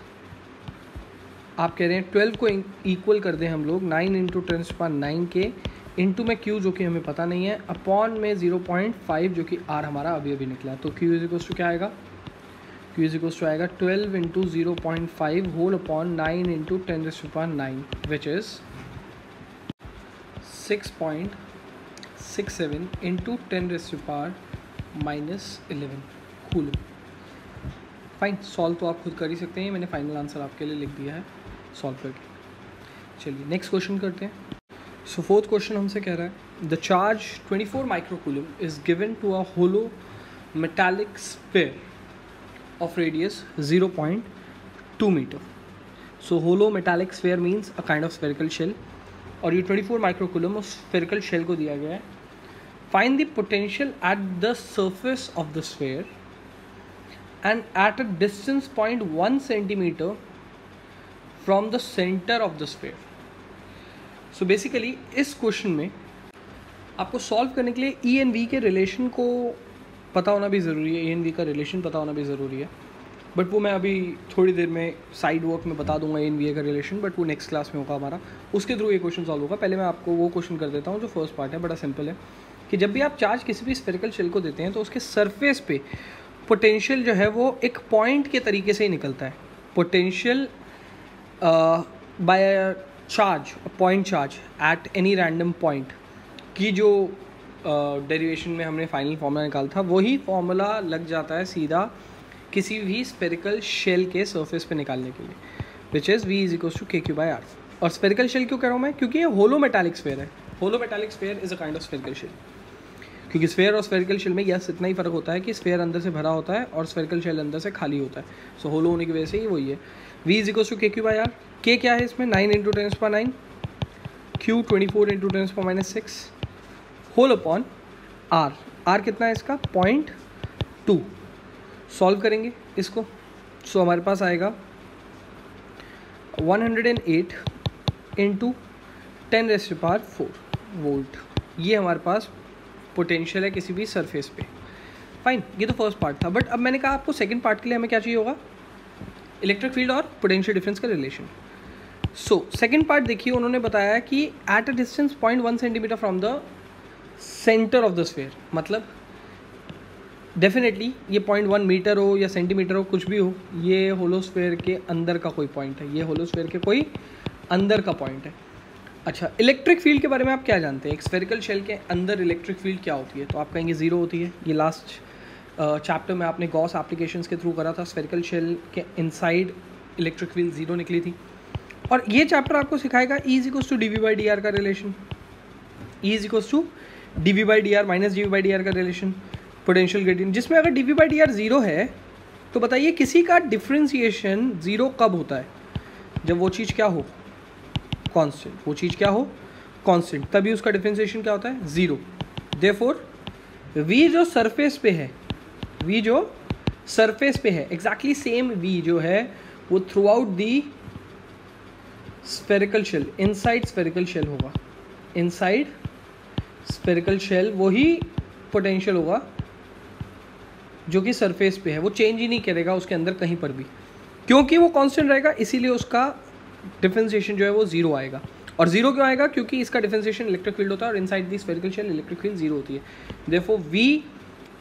आप कह रहे हैं 12 को इक्वल कर दें हम लोग 9 × 10⁹ के इंटू में Q जो कि हमें पता नहीं है, अपॉन में 0.5 जो कि R हमारा अभी अभी निकला। तो Q इज इक्वल्स टू क्या आएगा, Q इज इक्वल्स टू आएगा 12 × 0.5 whole upon 9 × 10⁹ which is 6.67 × 10⁻11 coulomb. Fine. Solve तो आप खुद कर ही सकते हैं, मैंने फाइनल आंसर आपके लिए लिख दिया है सॉल्व करके। चलिए नेक्स्ट क्वेश्चन करते हैं। सो फोर्थ क्वेश्चन हमसे कह रहा है the charge 24 microcoulomb is given to a hollow metallic sphere of radius 0.2 metre. So hollow metallic sphere means a kind of spherical shell, और ये 24 माइक्रोकूलम उस स्फेरिकल शेल को दिया गया है। Find the potential at the surface of the sphere and at a distance 0.1 centimeter from the center of the sphere। so basically इस question में आपको सॉल्व करने के लिए E एंड V के रिलेशन को पता होना भी ज़रूरी है, E एंड V का रिलेशन पता होना भी ज़रूरी है, बट वो मैं अभी थोड़ी देर में साइड वर्क में बता दूंगा E एंड V का रिलेशन, बट वो नेक्स्ट क्लास में होगा हमारा, उसके थ्रू ये क्वेश्चन सॉल्व होगा। पहले मैं आपको वो क्वेश्चन कर देता हूँ जो फर्स्ट पार्ट है, बड़ा सिंपल है कि जब भी आप चार्ज किसी भी स्फेरिकल शेल को देते हैं तो उसके सरफेस पे पोटेंशियल जो है वो एक पॉइंट के तरीके से ही निकलता है। Potential by charge, point charge at any random point की जो डेरिवेशन में हमने फाइनल फार्मूला निकाला था वही फार्मूला लग जाता है सीधा किसी भी स्फेरिकल शेल के सरफेस पे निकालने के लिए, which is V is equals to KQ/R। और स्फेरिकल शेल क्यों कह रहा हूँ मैं, क्योंकि ये होलो मेटालिक स्फेयर है। Hollow metallic sphere is a kind of spherical shell, क्योंकि स्फेयर और स्फेरिकल शेल में यस इतना ही फ़र्क होता है कि स्फेयर अंदर से भरा होता है और स्फेरिकल शेल अंदर से खाली होता है। सो होलो होने की वजह से ही वही है। V is equals to KQ/R। K क्या है इसमें, 9 × 10⁻9 Q 24 into 10⁻⁶ whole upon R कितना है इसका 0.2। सॉल्व करेंगे इसको, सो हमारे पास आएगा 108 इंटू 10⁴ वोल्ट। ये हमारे पास पोटेंशियल है किसी भी सरफेस पे। फाइन, ये तो फर्स्ट पार्ट था। बट अब मैंने कहा आपको सेकंड पार्ट के लिए हमें क्या चाहिए होगा, इलेक्ट्रिक फील्ड और पोटेंशियल डिफरेंस का रिलेशन। सो सेकंड पार्ट देखिए, उन्होंने बताया कि at a distance 0.1 centimetre from the centre of the sphere, मतलब डेफिनेटली ये 0.1 मीटर हो या सेंटीमीटर हो, कुछ भी हो, ये होलोस्फीयर के अंदर का कोई पॉइंट है, ये होलोस्फीयर के कोई अंदर का पॉइंट है। अच्छा, इलेक्ट्रिक फील्ड के बारे में आप क्या जानते हैं, एक स्फेरिकल शेल के अंदर इलेक्ट्रिक फील्ड क्या होती है? तो आप कहेंगे जीरो होती है। ये लास्ट चैप्टर में आपने गॉस एप्लीकेशंस के थ्रू करा था, स्फेरिकल शेल के इनसाइड इलेक्ट्रिक फील्ड जीरो निकली थी। और ये चैप्टर आपको सिखाएगा E = dV/dr का relation, E = dV/dr minus dV/dr का रिलेशन, पोटेंशियल ग्रेडियंट, जिसमें अगर dV/dr जीरो है तो बताइए किसी का डिफ्रेंसिएशन जीरो कब होता है? जब वो चीज़ क्या हो, कांस्टेंट, वो चीज़ क्या हो, कांस्टेंट, तभी उसका डिफ्रेंसिएशन क्या होता है, जीरो। देयरफॉर V जो सरफेस पे है, V जो सरफेस पे है, एग्जैक्टली सेम V जो है वो throughout the spherical shell, inside spherical shell होगा, इनसाइड स्फेरिकल शेल वही पोटेंशियल होगा जो कि सरफेस पे है, वो चेंज ही नहीं करेगा उसके अंदर कहीं पर भी, क्योंकि वो कांस्टेंट रहेगा, इसीलिए उसका डिफरेंशिएशन जो है वो जीरो आएगा। और जीरो क्यों आएगा? क्योंकि इसका डिफरेंशिएशन इलेक्ट्रिक फील्ड होता है और inside the spherical shell electric field zero होती है। देयरफॉर V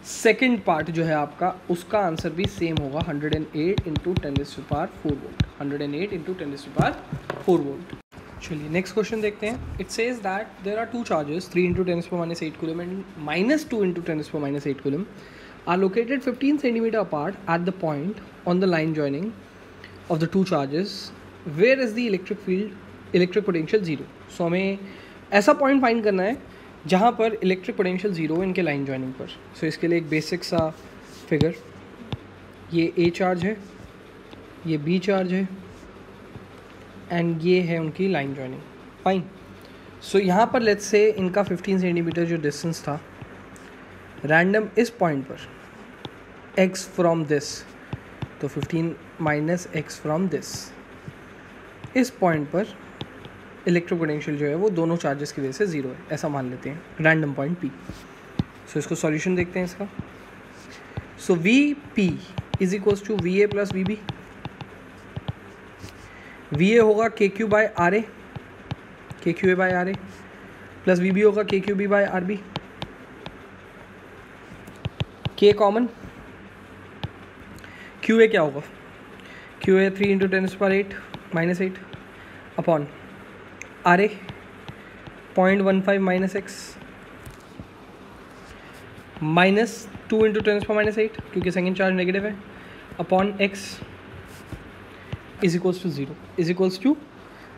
सेकेंड पार्ट जो है आपका, उसका आंसर भी सेम होगा 108 इंटू 10⁴ वोल्ट, 108 इंटू 10⁴ वोल्ट। चलिए नेक्स्ट क्वेश्चन देखते हैं। It says that there are two charges 3 into 10⁻⁸ coulomb and -2 into 10⁻⁸ coulomb are located 15 centimeter apart at the point on the line joining of the two charges where is the electric potential zero। so हमें ऐसा point find करना है जहाँ पर electric potential zero इनके line joining पर। सो इसके लिए एक बेसिक सा फिगर, ये A चार्ज है, ये B चार्ज है एंड ये है उनकी लाइन जॉइनिंग। फाइन, सो यहाँ पर लेट्स से इनका 15 सेंटीमीटर जो डिस्टेंस था, रैंडम इस पॉइंट पर x फ्रॉम दिस, तो 15 माइनस x फ्रॉम दिस, इस पॉइंट पर इलेक्ट्रिक पोटेंशियल जो है वो दोनों चार्जेस की वजह से ज़ीरो है, ऐसा मान लेते हैं, रैंडम पॉइंट P। सो इसको सॉल्यूशन देखते हैं इसका। सो Vp = VA + VB, VA होगा KQ/RA, KQA/RA प्लस VB होगा KQB/RB, K कॉमन, QA क्या होगा, QA 3 into 10⁻⁸ upon RA 0.15 - x minus 2 into 10⁻⁸, क्योंकि सेकेंड चार्ज नेगेटिव है, अपॉन x =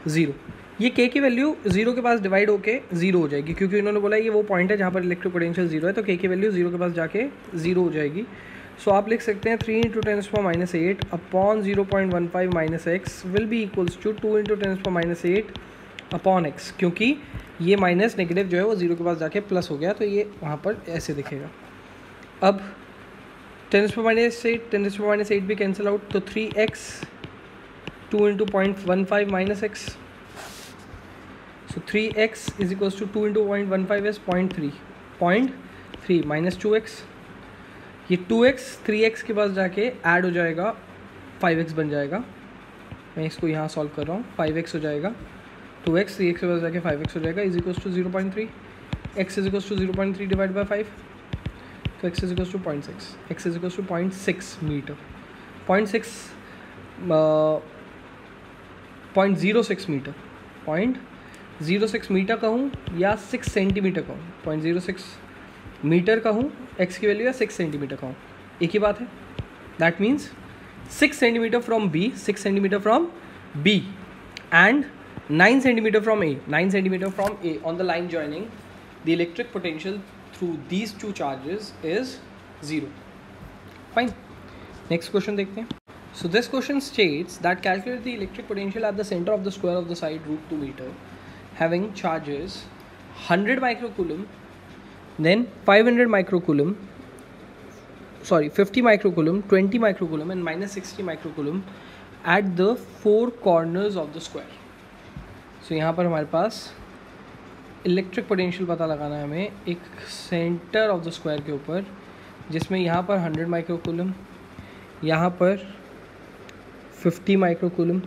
0। ये k की वैल्यू जीरो के पास डिवाइड होके जीरो हो जाएगी, क्योंकि इन्होंने बोला ये वो पॉइंट है जहाँ पर इलेक्ट्रिक पोटेंशियल जीरो है, तो k की वैल्यू जीरो के पास जाके जीरो हो जाएगी। सो आप लिख सकते हैं 3 into 10⁻⁸ upon 0.15 - x will be equals to 2 into 10⁻⁸ upon x, क्योंकि ये माइनस नेगेटिव जो है वो जीरो के पास जाके प्लस हो गया, तो ये वहाँ पर ऐसे दिखेगा। अब 10⁻⁸ भी कैंसिल आउट, तो 3x 2 into 0.15 - x, so 3x = 2 into 0.15 is 0.3 minus 2x, ये 2x 3x के पास जाके ऐड हो जाएगा, 5x बन जाएगा। मैं इसको यहाँ सॉल्व कर रहा हूँ, 5x हो जाएगा, 2x 3x के पास जाके 5x हो जाएगा, = 0.3, x = 0.3 डिवाइड बाई 5, तो x = 0.6, x = 0.6 metre, 0.06 metre, 0.06 metre कहूँ या 6 सेंटीमीटर कहूँ, 0.06 मीटर कहूँ, x की वैल्यू या 6 सेंटीमीटर कहूँ, एक ही बात है। That means 6 centimetre from B, 6 centimetre from B and 9 centimeter from A, 9 centimeter from A on the line joining, the electric potential through these two charges is 0. Fine. Next question देखते हैं. So this question states that calculate the electric potential at the center of the square of the side √2 meter having charges 100 microcoulomb, then 500 microcoulomb, 50 microcoulomb, 20 microcoulomb and minus 60 microcoulomb at the four corners of the square. So यहाँ पर हमारे पास electric potential पता लगाना है हमें एक centre of the square के ऊपर, जिसमें यहाँ पर 100 माइक्रोकूलम, यहाँ पर 50 माइक्रोकूलम,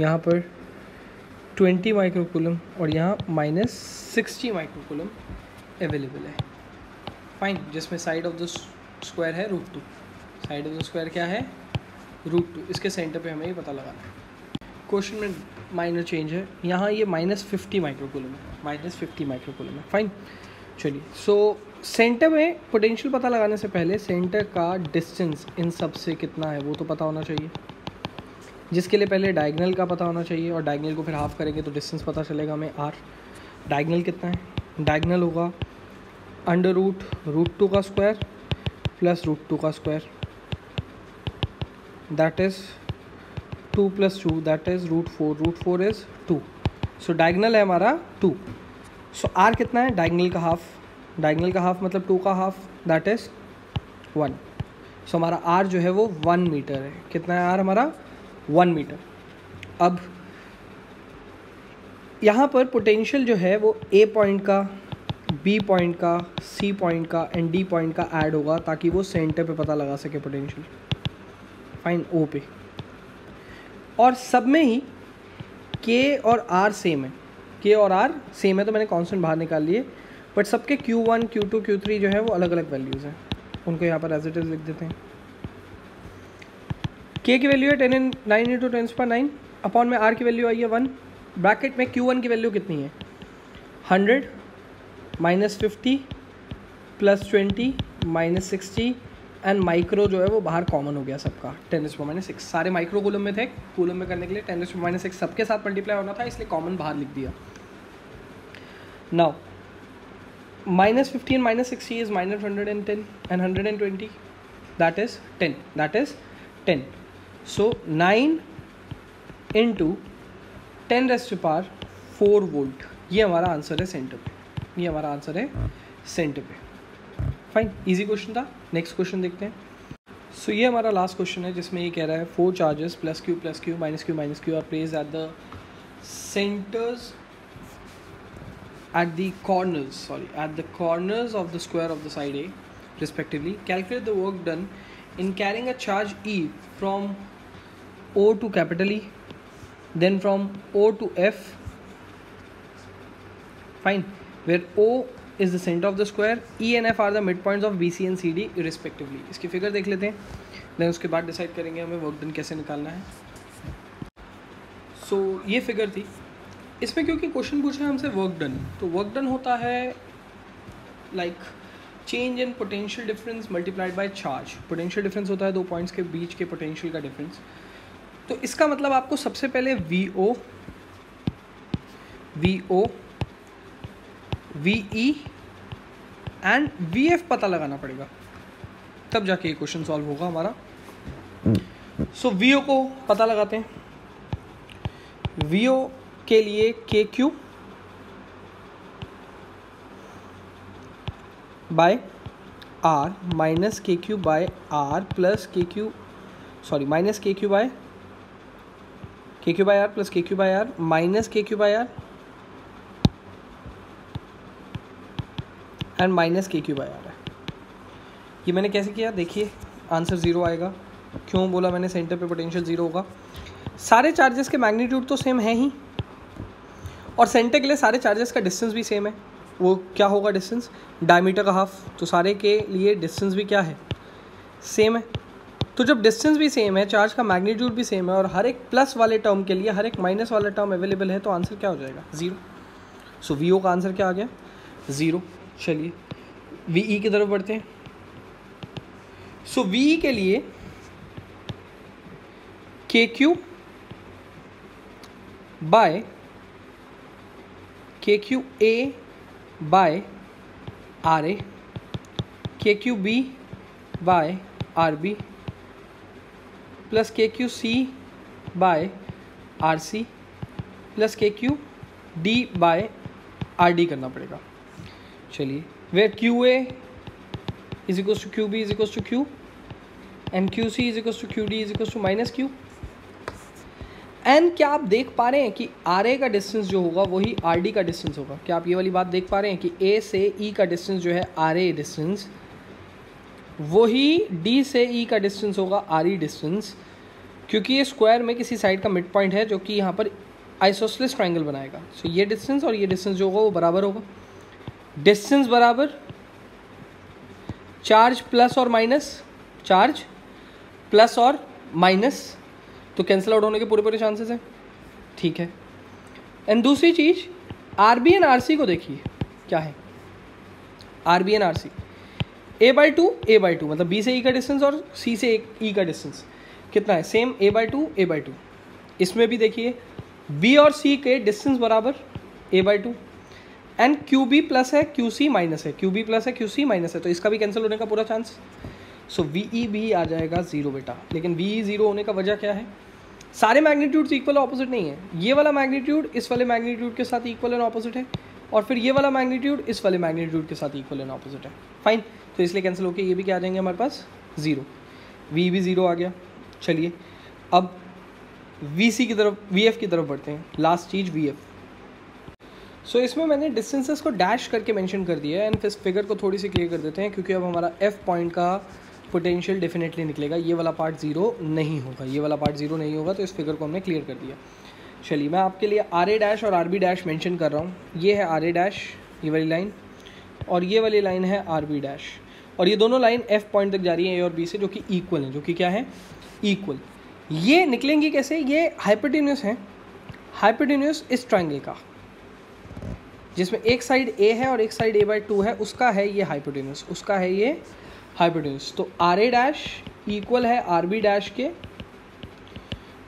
यहाँ पर 20 माइक्रोकूलम और यहाँ माइनस 60 माइक्रोकूलम अवेलेबल है. फाइन. जिसमें साइड ऑफ द स्क्वायर है √2. साइड ऑफ द स्क्वायर क्या है? √2. इसके सेंटर पे हमें ये पता लगाना है. क्वेश्चन में माइनर चेंज है. यहाँ ये -50 माइक्रोकूलम है, -50 माइक्रोकूलम है. फाइन. चलिए, सो सेंटर में पोटेंशियल पता लगाने से पहले सेंटर का डिस्टेंस इन सब से कितना है वो तो पता होना चाहिए, जिसके लिए पहले डायगनल का पता होना चाहिए और डायगनल को फिर हाफ करेंगे तो डिस्टेंस पता चलेगा हमें r. डायगनल कितना है? डायगनल होगा √2 का स्क्वायर प्लस √2 का square, that is 2 + 2 that is √4. √4 is 2. So diagonal है हमारा 2. सो r कितना है? डायगनल का हाफ. डायगनल का हाफ मतलब 2 का हाफ, दैट इज़ 1. सो हमारा r जो है वो 1 मीटर है. कितना है r हमारा? 1 मीटर. अब यहाँ पर पोटेंशियल जो है वो a पॉइंट का, b पॉइंट का, c पॉइंट का एंड d पॉइंट का ऐड होगा ताकि वो सेंटर पे पता लगा सके पोटेंशियल. फाइन. o पे. और सब में ही k और r सेम है. k और r सेम है तो मैंने कांस्टेंट बाहर निकाल लिए, बट सबके q1, q2, q3 जो है वो अलग अलग वैल्यूज़ हैं. उनको यहाँ पर एज इट इज़ लिख देते हैं. k की वैल्यू है 9 × 10⁹ अपॉन में r की वैल्यू आई है 1. ब्रैकेट में q1 की वैल्यू कितनी है? 100 -50 +20 -60 एंड माइक्रो जो है वो बाहर कॉमन हो गया सबका 10⁻⁶. सारे माइक्रो कूलम में थे. कूलम में करने के लिए 10⁻⁶ सबके साथ मल्टीप्लाई होना था, इसलिए कॉमन बाहर लिख दिया. Now -50 and -60 is -110 and 120 that is 10. So 9 × 10⁴ volt. ये हमारा आंसर है सेंटर पे. ये हमारा आंसर है सेंटर पे. फाइन. इजी क्वेश्चन था. नेक्स्ट क्वेश्चन देखते हैं. सो ये हमारा लास्ट क्वेश्चन है जिसमें ये कह रहा है 4 charges +q +q -q are placed at the centres at the corners of the square of the side A respectively. Calculate the work done in carrying a charge E from O to capital E, then from O to F. Fine. Where O is the center of the square, E and F are the midpoints of BC and CD respectively. इसकी figure देख लेते हैं, then उसके बाद decide करेंगे हमें work done कैसे निकालना है. सो ये फिगर थी. इसमें क्योंकि क्वेश्चन पूछा है हमसे वर्क डन, तो वर्क डन होता है like change in potential difference multiplied by charge. Potential difference होता है दो पॉइंट्स के बीच के पोटेंशियल का डिफरेंस. तो इसका मतलब आपको सबसे पहले VO, VE एंड VF पता लगाना पड़ेगा, तब जाके ये क्वेश्चन सॉल्व होगा हमारा. सो VO को पता लगाते हैं. VO के लिए KQ by R minus KQ by R plus KQ minus KQ by R plus KQ by R minus KQ by R and minus KQ by R है. ये मैंने कैसे किया देखिए, आंसर 0 आएगा. क्यों बोला मैंने सेंटर पे पोटेंशियल 0 होगा? सारे चार्जेस के मैग्नीट्यूड तो सेम है ही, और सेंटर के लिए सारे चार्जेस का डिस्टेंस भी सेम है. वो क्या होगा डिस्टेंस? डायमीटर का हाफ. तो सारे के लिए डिस्टेंस भी क्या है? सेम है. तो जब डिस्टेंस भी सेम है, चार्ज का मैग्नीट्यूड भी सेम है, और हर एक प्लस वाले टर्म के लिए हर एक माइनस वाला टर्म अवेलेबल है, तो आंसर क्या हो जाएगा? 0. सो VO का आंसर क्या आ गया? 0. चलिए VE की तरफ बढ़ते हैं. सो VE के लिए KQ by KQA by RA, KQB by RB plus KQC by RC plus KQ D by R D करना पड़ेगा। चलिए, wait Q A is equals to Q B is equals to Q and Q C is equals to Q D is equals to minus Q. And क्या आप देख पा रहे हैं कि आर ए का डिस्टेंस जो होगा वही आर डी का डिस्टेंस होगा? क्या आप ये वाली बात देख पा रहे हैं कि ए से ई का डिस्टेंस जो है आर ए डिस्टेंस, वही डी से ई का डिस्टेंस होगा आर ई डिस्टेंस, क्योंकि ये स्क्वायर में किसी साइड का मिड पॉइंट है जो कि यहाँ पर आइसोसेलेस ट्रायंगल बनाएगा। सो ये डिस्टेंस और ये डिस्टेंस जो होगा वो बराबर होगा। डिस्टेंस बराबर चार्ज प्लस और माइनस, चार्ज प्लस और माइनस, तो कैंसिल आउट होने के पूरे चांसेस हैं। ठीक है। एंड दूसरी चीज़, R B and R C को देखिए क्या है। R B and R C A by two मतलब बी से ई का डिस्टेंस और सी से ई का डिस्टेंस कितना है? Same A by two. इसमें भी देखिए बी और सी के डिस्टेंस बराबर A by two and Q B plus है क्यू सी माइनस है, क्यू बी प्लस है क्यू सी माइनस है, तो इसका भी कैंसिल होने का पूरा चांस। सो वी ई भी आ जाएगा 0 बेटा। लेकिन वी ई 0 होने का वजह क्या है? सारे मैग्नीट्यूड्स इक्वल ऑपोजिट नहीं है। ये वाला मैग्नीट्यूड इस वाले मैग्नीट्यूड के साथ इक्वल एंड ऑपोजिट है और फिर ये वाला मैग्नीट्यूड इस वाले मैग्नीट्यूड के साथ इक्वल एंड ऑपोजिट है। फाइन, तो इसलिए कैंसिल होकर ये भी क्या आ जाएंगे हमारे पास? 0। वी भी 0 आ गया। चलिए, अब वी सी की तरफ, वी एफ की तरफ बढ़ते हैं। लास्ट चीज़ वी एफ। सो इसमें मैंने डिस्टेंसेस को डैश करके मेंशन कर दिया है एंड इस फिगर को थोड़ी सी क्लियर कर देते हैं, क्योंकि अब हमारा एफ पॉइंट का पोटेंशियल डेफिनेटली निकलेगा। ये वाला पार्ट 0 नहीं होगा, ये वाला पार्ट 0 नहीं होगा, तो इस फिगर को हमने क्लियर कर दिया। चलिए, मैं आपके लिए आर ए डैश और आर बी डैश मैंशन कर रहा हूँ। ये है आर ए डैश, ये वाली लाइन, और ये वाली लाइन है आर बी डैश, और ये दोनों लाइन एफ पॉइंट तक जा रही है ए और बी से, जो कि इक्वल है, जो कि क्या है? इक्वल। ये निकलेंगी कैसे? ये हाइपोटेन्यूस है, हाइपोटेन्यूस इस ट्रायंगल का जिसमें एक साइड ए है और एक साइड ए बाई टू है, उसका है ये हाइपोटेन्यूस, उसका है ये हाइपोटेन्यूस। तो आर ए डैश इक्वल है आर बी डैश के,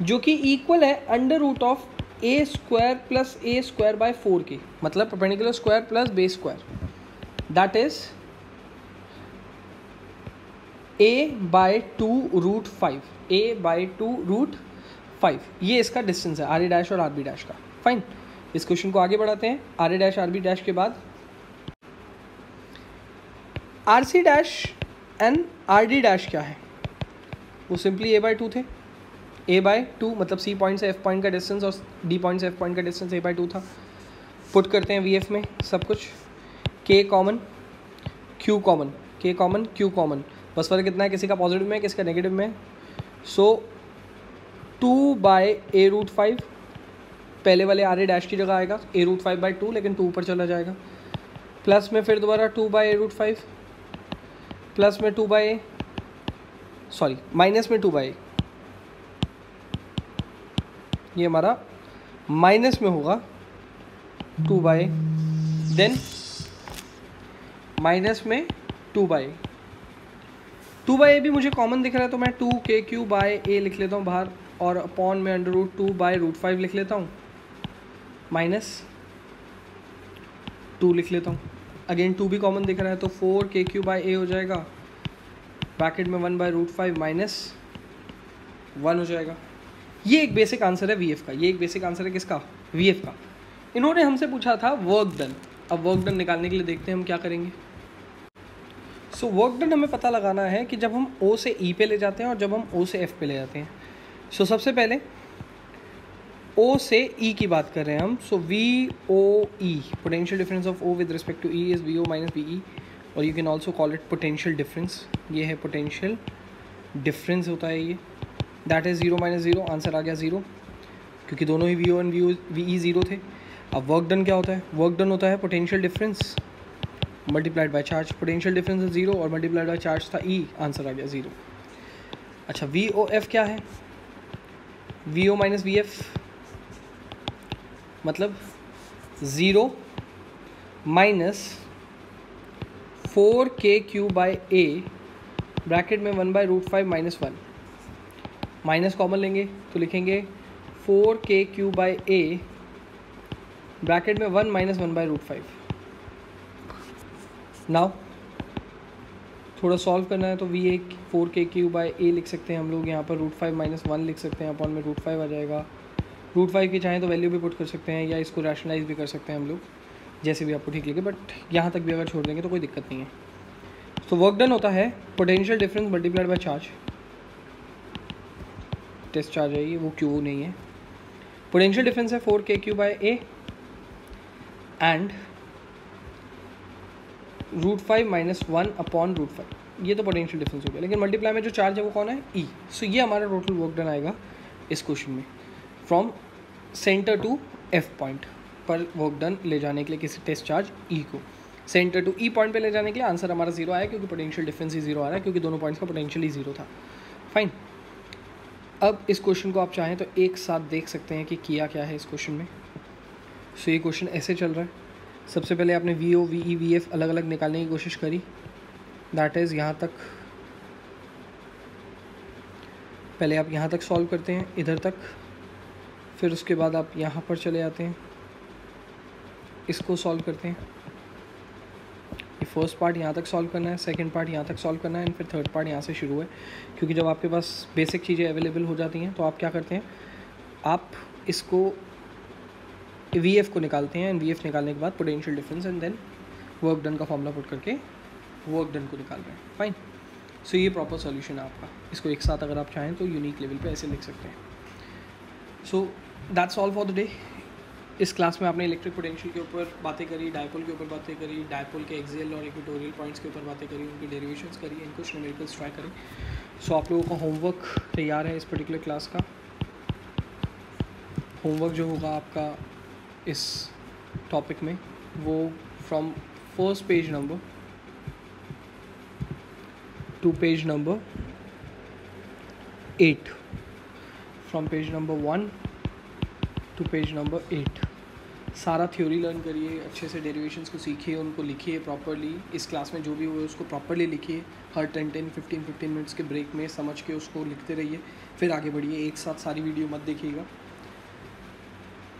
जो कि इक्वल है under root of A square plus A square by 4 के, मतलब perpendicular square plus base square, that is A by 2 root 5, A by 2 root 5। ये इसका डिस्टेंस है आर ए डैश और आर बी डैश का। फाइन, इस question को आगे बढ़ाते हैं। R A dash R B dash के बाद R C dash and R D dash क्या है? वो सिंपली ए बाई 2 थे। ए बाई 2 मतलब सी पॉइंट से एफ पॉइंट का डिस्टेंस और डी पॉइंट से एफ पॉइंट का डिस्टेंस ए बाई 2 था। पुट करते हैं वी एफ में सब कुछ, के कॉमन, क्यू कॉमन, के कॉमन, क्यू कॉमन, बस फर्क कितना है? किसी का पॉजिटिव में, किसी का नेगेटिव में। सो 2 बाय ए रूट 5 पहले वाले आर ए डैश की जगह आएगा, ए रूट 5 बाई 2, लेकिन 2 ऊपर चला जाएगा। प्लस में फिर दोबारा 2 बाई ए रूट 5, प्लस में 2 बाई ए, सॉरी माइनस में 2 बाई ए, ये हमारा माइनस में होगा 2 बाई ए, देन माइनस में 2 बाई ए। 2 बाई ए भी मुझे कॉमन दिख रहा है, तो मैं 2 के क्यू बाय ए लिख लेता हूँ बाहर, और अपॉन में अंडर रूट 2 बाई रूट 5 लिख लेता हूँ, माइनस 2 लिख लेता हूँ। अगेन 2 भी कॉमन दिख रहा है, तो 4 के क्यू बाय ए हो जाएगा, ब्रैकेट में 1 बाई रूट 5 माइनस 1 हो जाएगा। ये एक बेसिक आंसर है वी एफ का, ये एक बेसिक आंसर है किसका? वी एफ का। इन्होंने हमसे पूछा था वर्क डन। अब वर्क डन निकालने के लिए देखते हैं हम क्या करेंगे। सो वर्क डन हमें पता लगाना है कि जब हम ओ से ई पे ले जाते हैं और जब हम ओ से एफ पे ले जाते हैं। सो सबसे पहले ओ से ई की बात कर रहे हैं हम। So V O E, potential difference of O with respect to E is V O minus V E, और you can also call it potential difference. ये है पोटेंशियल डिफरेंस होता है ये, दैट इज़ 0 माइनस 0। आंसर आ गया 0, क्योंकि दोनों ही V O and V E 0 थे। अब वर्क डन क्या होता है? वर्क डन होता है potential difference multiplied by charge. Potential difference है 0 और मल्टीप्लाइड बाय चार्ज था ई, आंसर आ गया 0। अच्छा, वी ओ एफ क्या है? V O minus V F मतलब 0 माइनस 4 के क्यू बाय ए, ब्रैकेट में 1 by root 5 minus 1, minus common लेंगे तो लिखेंगे 4 के क्यू बाय ए, ब्रैकेट में 1 माइनस 1 बाय रूट 5। नाउ थोड़ा सॉल्व करना है तो वी ए 4 के क्यू बाय ए लिख सकते हैं हम लोग, यहाँ पर रूट 5 माइनस 1 लिख सकते हैं, अपॉन में रूट 5 आ जाएगा, रूट 5 की चाहें तो वैल्यू भी पुट कर सकते हैं या इसको रैशनलाइज भी कर सकते हैं हम लोग, जैसे भी आपको ठीक लगे, बट यहाँ तक भी अगर छोड़ देंगे तो कोई दिक्कत नहीं है। तो वर्क डन होता है potential difference multiplied by charge, test charge है ये, वो क्यू नहीं है। पोटेंशियल डिफरेंस है 4kq bye A and √5 - 1 upon √5, ये तो पोटेंशियल डिफरेंस हो गया। लेकिन मल्टीप्लाई में जो चार्ज है वो कौन है, ई। सो ये हमारा टोटल वर्क डन आएगा इस क्वेश्चन में, from centre to F point पर वर्क डन ले जाने के लिए किसी टेस्ट चार्ज ई को सेंटर टू ई पॉइंट पे ले जाने के लिए आंसर हमारा 0 आया, क्योंकि पोटेंशियल डिफरेंस ही 0 आ रहा है, क्योंकि दोनों पॉइंट्स का पोटेंशियल ही 0 था। फाइन। अब इस क्वेश्चन को आप चाहें तो एक साथ देख सकते हैं कि किया क्या है इस क्वेश्चन में। सो ये क्वेश्चन ऐसे चल रहा है। सबसे पहले आपने V O V E V F अलग अलग निकालने की कोशिश करी, दैट इज़ यहाँ तक, पहले आप यहाँ तक सॉल्व करते हैं, इधर तक, फिर उसके बाद आप यहाँ पर चले आते हैं, इसको सॉल्व करते हैं। ये फर्स्ट पार्ट यहाँ तक सॉल्व करना है, सेकंड पार्ट यहाँ तक सॉल्व करना है, एंड फिर थर्ड पार्ट यहाँ से शुरू है। क्योंकि जब आपके पास बेसिक चीज़ें अवेलेबल हो जाती हैं तो आप क्या करते हैं, आप इसको वी एफ को निकालते हैं, एंड वी एफ निकालने के बाद potential difference and then work done का फॉर्मूला पुट करके वर्क डन को निकाल रहे हैं। फाइन। सो ये प्रॉपर सॉल्यूशन है आपका। इसको एक साथ अगर आप चाहें तो यूनिक लेवल पे ऐसे लिख सकते हैं। So that's all for the day. इस क्लास में आपने इलेक्ट्रिक पोटेंशियल के ऊपर बातें करी, डायपोल के ऊपर बातें करी, डायपोल के एक्सियल और इक्वेटोरियल पॉइंट्स के ऊपर बातें करी, उनकी डेरिवेशंस करी, एंड कुछ न्यूमेरिकल्स ट्राई करी। सो आप लोगों का होमवर्क तैयार है इस पर्टिकुलर क्लास का। होमवर्क जो होगा आपका इस टॉपिक में, वो from first page number to page number 8, from page number 1 to page number 8 सारा थ्योरी लर्न करिए, अच्छे से डेरिवेशंस को सीखिए, उनको लिखिए प्रॉपरली। इस क्लास में जो भी हुआ उसको प्रॉपरली लिखिए, हर 10-10, 15-15 मिनट्स के ब्रेक में समझ के उसको लिखते रहिए, फिर आगे बढ़िए। एक साथ सारी वीडियो मत देखिएगा।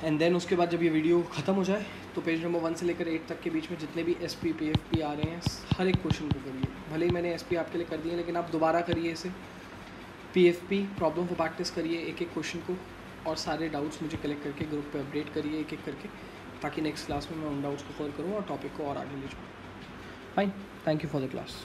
एंड देन उसके बाद जब ये वीडियो ख़त्म हो जाए तो पेज नंबर 1 से लेकर 8 तक के बीच में जितने भी SP PFP आ रहे हैं, हर एक क्वेश्चन को करिए। भले ही मैंने SP आपके लिए कर दिए, लेकिन आप दोबारा करिए इसे। PFP प्रॉब्लम को प्रैक्टिस करिए एक एक क्वेश्चन को, और सारे डाउट्स मुझे कलेक्ट करके ग्रुप पे अपडेट करिए एक एक करके, ताकि नेक्स्ट क्लास में मैं उन डाउट्स को कवर करूँ और टॉपिक को और आगे ले जाऊँ। Fine. Thank you for the class.